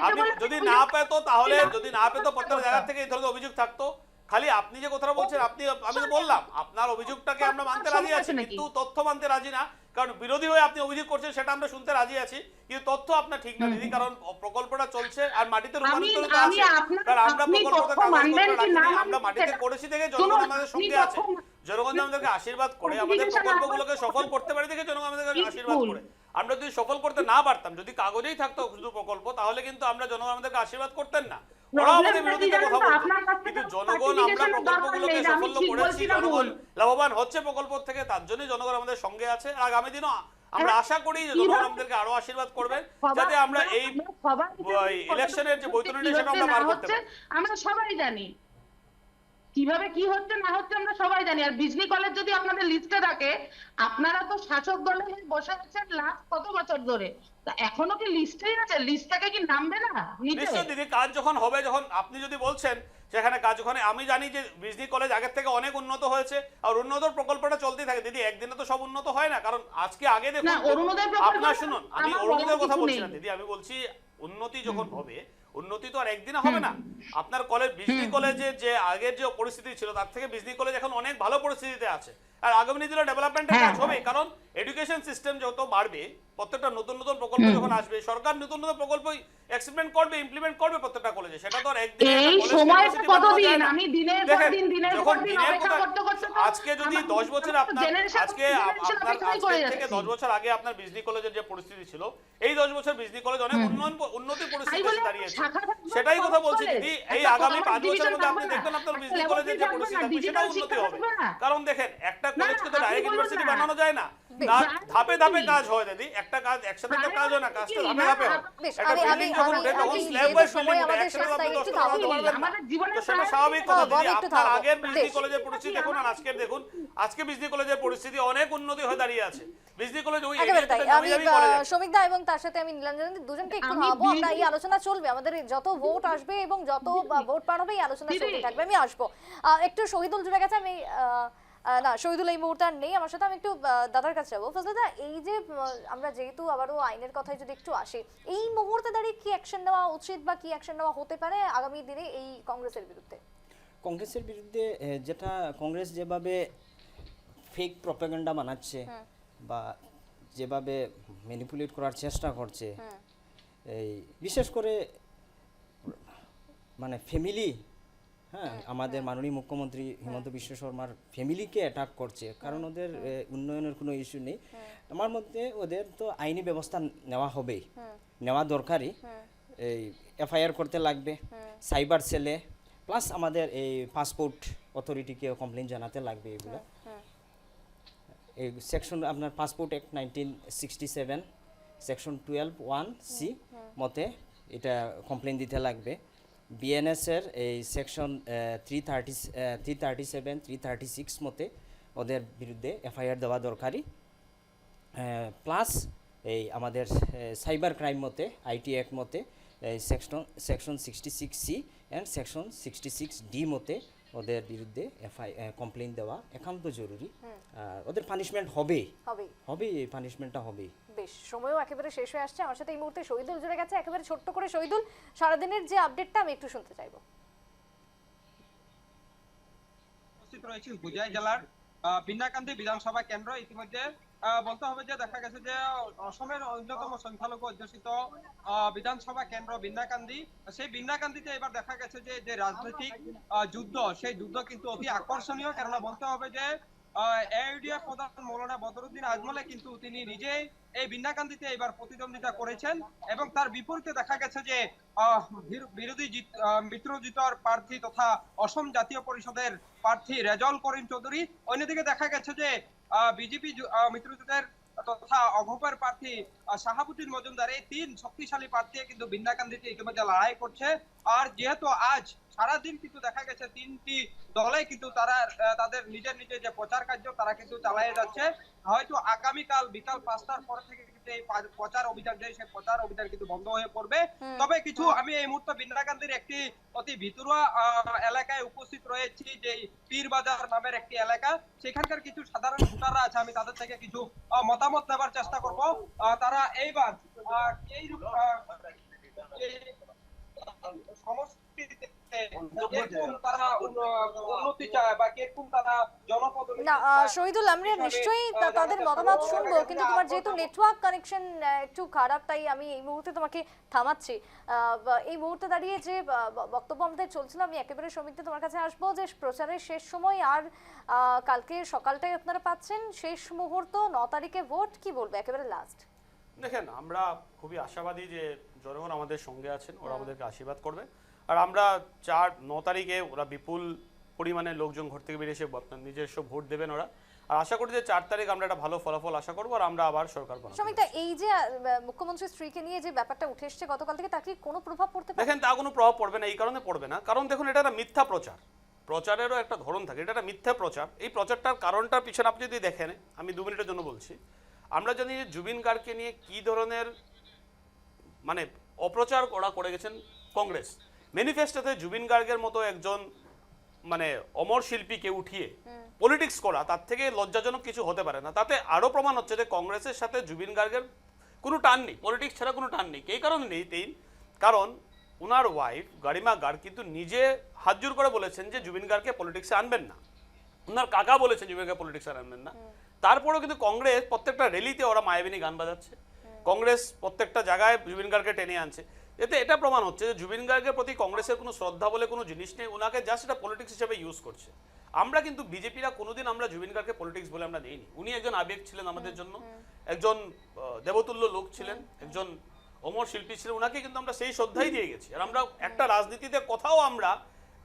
আপনি যদি না পেতো তাহলে, যদি না পেতো প্রত্যেকটা জায়গা থেকে এই ধরনের অভিযোগ থাকতো। খালি আপনি যে কথা বলছেন, আপনি, আমি তো বললাম আপনার অভিযোগটাকে আমরা মানতে রাজি আছি, কিন্তু তথ্য মানতে রাজি না। কারণ বিরোধী হয়ে আপনি অভিযোগ করছেন, সেটা আমরা শুনতে রাজি আছি, কিন্তু তথ্য আপনার ঠিক না দিদি। কারণ প্রকল্পটা চলছে আর মাটিতে রূপান্তরিত আছে, কারণ আমরা প্রকল্পটা কাগজপত্র রাখিনি, আমরা মাটিতে করেছি দেখে জনগণ আমাদের সঙ্গে আছে, জনগণ আমাদেরকে আশীর্বাদ করে, আমাদের প্রকল্পগুলোকে সফল করতে পারি দেখে জনগণ আমাদেরকে আশীর্বাদ করে। আমরা যদি সফল করতে না পারতাম, যদি কাগজেই থাকতো শুধু প্রকল্প, তাহলে কিন্তু আমরা জনগণ আমাদেরকে আশীর্বাদ করতেন না, ওরা আমাদের বিরোধিতা কথা বলতো। কিন্তু জনগণ, আমরা প্রকল্পগুলোকে সাফল্য করেছি, জনগণ লাভবান হচ্ছে প্রকল্প থেকে, তার জন্যই জনগণ আমাদের সঙ্গে আছে। আগামী দিনও আমরা আশা করি যে জনগণ আমাদেরকে আরো আশীর্বাদ করবেন, যাতে আমরা এই ইলেকশনের যে বৈতরণী সেটা আমরা পার করতে পারি। আমরা সবাই জানি কিভাবে কি হচ্ছে না হচ্ছে, আমরা সবাই জানি। আর বিজলি কলেজ যদি আপনাদের লিস্টে থাকে, আপনারা তো শাসক দলে বসে আছেন লাস্ট কত বছর ধরে, তা এখনো কি লিস্টেই আছে? লিস্ট থেকে কি নামবে না? নিশ্চয় দিদি, কাজ যখন হবে, যখন আপনি যদি বলছেন সেখানে কাজ, ওখানে আমি জানি যে বিজলি কলেজ আগের থেকে অনেক উন্নত হয়েছে, আর উন্নত প্রকল্পটা চলতেই থাকে দিদি, একদিনে তো সব উন্নত হয় না। কারণ আজকে আগে দেখুন, আপনার শুনুন, আমি অরুণোদয়ের কথা বলছি না দিদি, আমি বলছি উন্নতি যখন হবে, উন্নতি তো আর একদিনে হবে না। আপনার কলেজ, বিজলি কলেজের যে আগের যে পরিস্থিতি ছিল, তার থেকে বিজলি কলেজ এখন অনেক ভালো পরিস্থিতিতে আছে, আর আগামী দিনে ডেভেলপমেন্টের কাজ হবে। কারণ এডুকেশন সিস্টেম যত বাড়বে, প্রত্যেকটা নতুন নতুন প্রকল্প যখন আসবে, সরকার নতুন নতুন প্রকল্প এক্সপেরিমেন্ট করবে, ইমপ্লিমেন্ট করবে প্রত্যেকটা কলেজে। সেটা তো আর একদিনে আজকে যদি 10 বছর আপনার, আজকে থেকে 10 বছর আগে আপনার বিজলি কলেজের যে পরিস্থিতি ছিল, এই 10 বছর বিজলি কলেজ অনেক উন্নতি পরিস্থিতিতে দাঁড়িয়েছে। সেটাই কথা বলছি দিদি, এই আগামী 5 বছরের মধ্যে আপনি দেখবেন আপনার বিজলি কলেজের যে পরিস্থিতি থাকবে, সেটা উন্নতি হবে। কারণ দেখেন, একটা কলেজকে তো ডাইরেক্ট ইউনিভার্সিটি বানানো যায় না, ধাপে ধাপে কাজ হয় দিদি, একটা কাজ একসাথে তো কাজ হয় না, কাজটা ধাপে ধাপে হয়। একটা বিল্ডিং যখন উঠে, তখন স্ল্যাব বাই স্ল্যাব উঠে, একসাথে আপনি 10টা বানাতে পারবেন না, তো সেটা স্বাভাবিক কথা দিদি। আপনার আগের বিজলি কলেজের পরিস্থিতি দেখুন আর আজকের দেখুন, আজকে বিজলি কলেজের পরিস্থিতি অনেক উন্নতি হয়ে দাঁড়িয়ে আছে। বিজলি কলেজ ওই শ্রমিক দা এবং তার সাথে আমি নীলাঞ্জন দুজনকে একটু ভাববো, আমরা এই আলোচনা চলবে, আমাদের যত ভোট আসবে এবং যত ভোট পার হবে এই আলোচনা চলতে থাকবে। আমি আসবো একটু, শহীদুল জুড়ে গেছে, আমি না শহীদুল এই মুহূর্তে আর নেই আমার সাথে, আমি একটু দাদার কাছে যাবো। ফজলদা, এই যে আমরা যেহেতু আবারও আইনের কথায় যদি একটু আসি, এই মুহূর্তে দাঁড়িয়ে কি অ্যাকশন নেওয়া উচিত বা কি অ্যাকশন নেওয়া হতে পারে আগামী দিনে এই কংগ্রেসের বিরুদ্ধে? কংগ্রেসের বিরুদ্ধে যেটা কংগ্রেস যেভাবে ফেক প্রপাগান্ডা বানাচ্ছে বা যেভাবে ম্যানিপুলেট করার চেষ্টা করছে, এই বিশেষ করে মানে ফ্যামিলি, হ্যাঁ, আমাদের মাননীয় মুখ্যমন্ত্রী হিমন্ত বিশ্ব শর্মার ফ্যামিলিকে অ্যাটাক করছে, কারণ ওদের উন্নয়নের কোনো ইস্যু নেই। আমার মধ্যে ওদের তো আইনি ব্যবস্থা নেওয়া হবেই, নেওয়া দরকারই। এই এফআইআর করতে লাগবে সাইবার সেলে, প্লাস আমাদের এই পাসপোর্ট অথরিটিকে কমপ্লেন জানাতে লাগবে। এগুলো এই সেকশন আপনার পাসপোর্ট অ্যাক্ট 1967 সেকশন 12(1)(c) মতে এটা কমপ্লেন দিতে লাগবে। বিএনএস এর এই সেকশন 337 336 মতে ওদের বিরুদ্ধে এফআইআর দেওয়া দরকারি। প্লাস এই আমাদের সাইবার ক্রাইম মতে, আইটি অ্যাক্ট মতে section 66(c) and section 66(d) মতে ওদের বিরুদ্ধে কমপ্লেন দেওয়া একান্ত জরুরি। আর ওদের পানিশমেন্ট হবেই, এই পানিশমেন্টটা হবেই। বেশ, সময়ও একেবারে শেষ হয়ে আসছে, আমার সাথে এই মুহূর্তে শহীদুল জুড়ে গেছে। একেবারে ছোট্ট করে শহীদুল, সারাদিনের যে আপডেটটা আমি একটু শুনতে চাইবো। উপস্থিত রয়েছে হুজাই জেলার বিন্নাকান্দি বিধানসভা কেন্দ্র। ইতিমধ্যে বলতে হবে যে দেখা গেছে যে অসমের অন্যতম সংখ্যালঘু অধ্যুষিত বিধানসভা কেন্দ্র বিন্নাকান্দি, সেই বিন্নাকান্দিতে এবার দেখা গেছে যে যে রাজনৈতিক যুদ্ধ, সেই যুদ্ধ কিন্তু অতি আকর্ষণীয়। কেননা বলতে হবে যে এআইইউডিএফ প্রধান মৌলানা বদরুদ্দিন আজমলে কিন্তু তিনি নিজেই এই বিন্নাকান্দিতে এবার প্রতিদ্বন্দ্বিতা করেছেন এবং তার বিপরীতে দেখা গেছে যে বিরোধী মিত্রজোটের প্রার্থী তথা অসম জাতীয় পরিষদের প্রার্থী রেজাউল করিম চৌধুরী। অন্যদিকে দেখা গেছে যে বিজেপি মিত্রজোটের তথা অগপের প্রার্থী শাহাবুদ্দিন মজুমদার, এই তিন শক্তিশালী প্রার্থী কিন্তু বিন্নাকান্দিতে ইতিমধ্যে লড়াই করছে। আর যেহেতু আজ সারাদিন কিন্তু দেখা গেছে তিনটি দলে কিন্তু তারা তাদের নিজের নিজের যে প্রচার কার্য তারা কিন্তু চালিয়ে যাচ্ছে। হয়তো আগামীকাল বিকাল 5টার পর থেকে কিন্তু এই প্রচার অভিযান যে সেই প্রচার অভিযান কিন্তু বন্ধ হয়ে পড়বে। তবে কিছু আমি এই মুহূর্তে বিন্নাকান্দির একটি অতি ভিতরুয়া এলাকায় উপস্থিত রয়েছি, যে পীরবাজার নামের একটি এলাকা। সেখানকার কিছু সাধারণ ভোটাররা আছে, আমি তাদের থেকে কিছু মতামত নেবার চেষ্টা করব। তারা এইবার এই সমষ্টিতে তারা উন্নতি চায় বা কিরকম তারা জনপদে না শহীদুল, আমরা নিশ্চয়ই তাদের মতামত শুনবো, কিন্তু তোমার যেহেতু নেটওয়ার্ক কানেকশন একটু খারাপ, তাই আমি এই মুহূর্তে তোমাকে থামাচ্ছি। এই মুহূর্তে দাঁড়িয়ে যে বক্তব্য আমাদের চলছিল, আমি একেবারে সমিতি তোমার কাছে আসবো যে প্রচারের শেষ সময় আর কালকে সকালটাই আপনারা পাচ্ছেন, শেষ মুহূর্ত 9 তারিখে ভোট, কি বলবে একেবারে লাস্ট? দেখেন, আমরা খুবই আশাবাদী যে জনগণ আমাদের সঙ্গে আছেন, ওরা আমাদেরকে আশীর্বাদ করবে। আর আমরা 9 তারিখে ওরা বিপুল পরিমাণে লোকজন ঘর থেকে বেরিয়ে এসে নিজস্ব ভোট দেবেন ওরা। আর আশা করি যে 4 তারিখ আমরা একটা ভালো ফলাফল আশা করবো, আর আমরা আবার সরকার বানাবো। সমিতা, এই যে মুখ্যমন্ত্রীর স্ত্রীকে নিয়ে যে ব্যাপারটা উঠে এসেছে গতকাল থেকে, তার কি কোনো প্রভাব পড়তে পারে? দেখেন, তা কোনো প্রভাব পড়বে না। এই কারণে পড়বে না, কারণ দেখুন, এটা একটা মিথ্যা প্রচার। প্রচারেরও একটা ধরন থাকে, এটা একটা মিথ্যা প্রচার। এই প্রচারটার কারণটার পিছনে আপনি যদি দেখেন, আমি 2 মিনিটের জন্য বলছি, আমরা জানি যে জুবিন গার্গকে নিয়ে কি ধরনের মানে অপ্রচার ওরা করে গেছেন কংগ্রেস। ম্যানিফেস্টোতে জুবিন গার্গের মতো একজন মানে অমর শিল্পীকে উঠিয়ে পলিটিক্স করা, তার থেকে লজ্জাজনক কিছু হতে পারে না। তাতে আরও প্রমাণ হচ্ছে যে কংগ্রেসের সাথে জুবিন গার্গের কোনো টান নেই, পলিটিক্স ছাড়া কোনো টান নেই। এই কারণে নেই, কারণ ওনার ওয়াইফ গারিমা গার্গ কিন্তু নিজে হাত জোর করে বলেছেন যে জুবিন গার্গকে পলিটিক্সে আনবেন না। ওনার কাকা বলেছেন জুবিন গার্গকে পলিটিক্সে আনবেন না। তারপরেও কিন্তু কংগ্রেস প্রত্যেকটা র্যালিতে ওরা মায়াবিনী গান বাজাচ্ছে, কংগ্রেস প্রত্যেকটা জায়গায় জুবিন গার্গকে টেনে আনছে। এতে এটা প্রমাণ হচ্ছে যে জুবিন গার্গের প্রতি কংগ্রেসের কোনো শ্রদ্ধা বলে কোনো জিনিস নেই, ওনাকে জাস্ট এটা পলিটিক্স হিসেবে ইউজ করছে। আমরা কিন্তু বিজেপিরা কোনোদিন আমরা জুবিন গার্গকে পলিটিক্স বলে আমরা নেইনি। উনি একজন আবেগ ছিলেন আমাদের জন্য, একজন দেবতুল্য লোক ছিলেন, একজন অমর শিল্পী ছিলেন, ওনাকে কিন্তু আমরা সেই শ্রদ্ধাই দিয়ে গেছি। আর আমরা একটা রাজনীতিতে কোথাও আমরা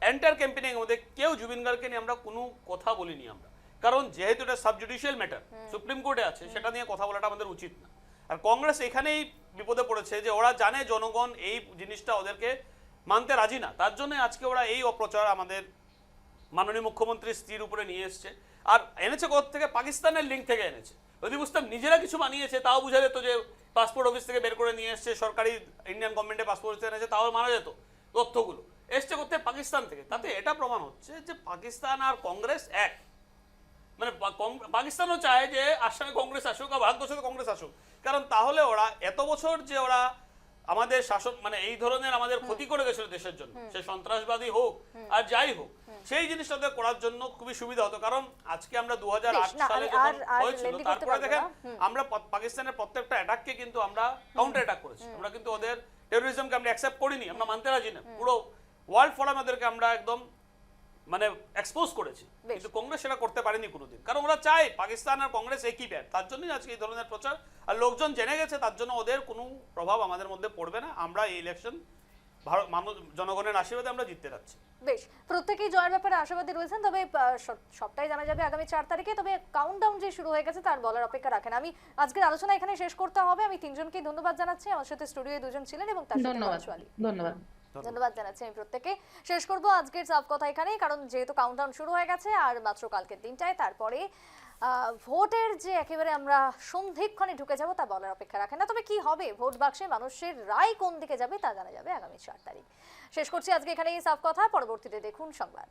এন্টার ক্যাম্পেনিং এর মধ্যে কেউ জুবিন গার্গকে নিয়ে আমরা কোনো কথা বলিনি আমরা, কারণ যেহেতু এটা সাবজুডিশিয়াল ম্যাটার, সুপ্রিম কোর্টে আছে, সেটা নিয়ে কথা বলাটা আমাদের উচিত না। আর কংগ্রেস এখানেই বিপদে পড়েছে যে ওরা জানে জনগণ এই জিনিসটা ওদেরকে মানতে রাজি না, তার জন্য আজকে ওরা এই অপ্রচার আমাদের মাননীয় মুখ্যমন্ত্রীর স্ত্রীর উপরে নিয়ে এসছে। আর এনেছে কোথা থেকে? পাকিস্তানের লিঙ্ক থেকে এনেছে। যদি বুঝতাম নিজেরা কিছু বানিয়েছে তাও বোঝা যেত, যে পাসপোর্ট অফিস থেকে বের করে নিয়ে এসছে, সরকারি ইন্ডিয়ান গভর্নমেন্টের পাসপোর্ট এনেছে, তাও মানা যেত। তথ্যগুলো এসছে কোথায়? পাকিস্তান থেকে। তাতে এটা প্রমাণ হচ্ছে যে পাকিস্তান আর কংগ্রেস এক। মানে পাকিস্তানও চায় যে আসামে কংগ্রেস আসুক আর ভারতবর্ষে কংগ্রেস আসুক, কারণ তাহলে ওরা এত বছর যে ওরা আমাদের শাসন মানে এই ধরনের আমাদের ক্ষতি করে গেছিল দেশের জন্য, সে সন্ত্রাসবাদী হোক আর যাই হোক, সেই জিনিসটাতে করার জন্য খুবই সুবিধা হতো। কারণ আজকে আমরা 2008 সালে যখন হয়েছিল, তারপরে দেখেন আমরা পাকিস্তানের প্রত্যেকটা অ্যাটাককে কিন্তু আমরা কাউন্টার অ্যাটাক করেছি। আমরা কিন্তু ওদের টেরোরিজমকে আমরা অ্যাকসেপ্ট করিনি, আমরা মানতে রাজি না। পুরো ওয়ার্ল্ড ফোরামে ওদেরকে আমরা একদম মানে এক্সপোজ করেছি, কিন্তু কংগ্রেস সেটা করতে পারেনি কোনোদিন, কারণ ওরা চায় পাকিস্তান আর কংগ্রেস একই ব্যাট। তার জন্যই আজকে এই ধরনের প্রচার। আর লোকজন জেনে গেছে, তার জন্য ওদের কোনো প্রভাব আমাদের মধ্যে পড়বে না। আমরা এই ইলেকশন জনগণের আশীর্বাদে আমরা জিততে যাচ্ছি। বেশ, প্রত্যেকেই জয়ের ব্যাপারে আশাবাদী রয়েছেন, তবে সবটাই জানা যাবে আগামী 4 তারিখে। তবে কাউন্টডাউন যে শুরু হয়ে গেছে তার বলার অপেক্ষা রাখেন। আমি আজকের আলোচনা এখানে শেষ করতে হবে। আমি তিনজনকে ধন্যবাদ জানাচ্ছি, আমার সাথে স্টুডিওয়ে দুজন ছিলেন এবং তার সাথে ধন্যবাদ জানাচ্ছি আমি প্রত্যেককে। শেষ করব আজকের সাফ কথা এখানেই, কারণ যেহেতু কাউন্টডাউন শুরু হয়ে গেছে আর মাত্র কালকের দিনটায়, তারপরে ভোটের যে একেবারে আমরা সন্ধিক্ষণে ঢুকে যাব তা বলার অপেক্ষা রাখে না। তবে কি হবে, ভোট বাক্সে মানুষের রায় কোন দিকে যাবে তা জানা যাবে আগামী 4 তারিখ। শেষ করছি আজকে এখানেই সাফ কথা। পরবর্তীতে দেখুন সংবাদ।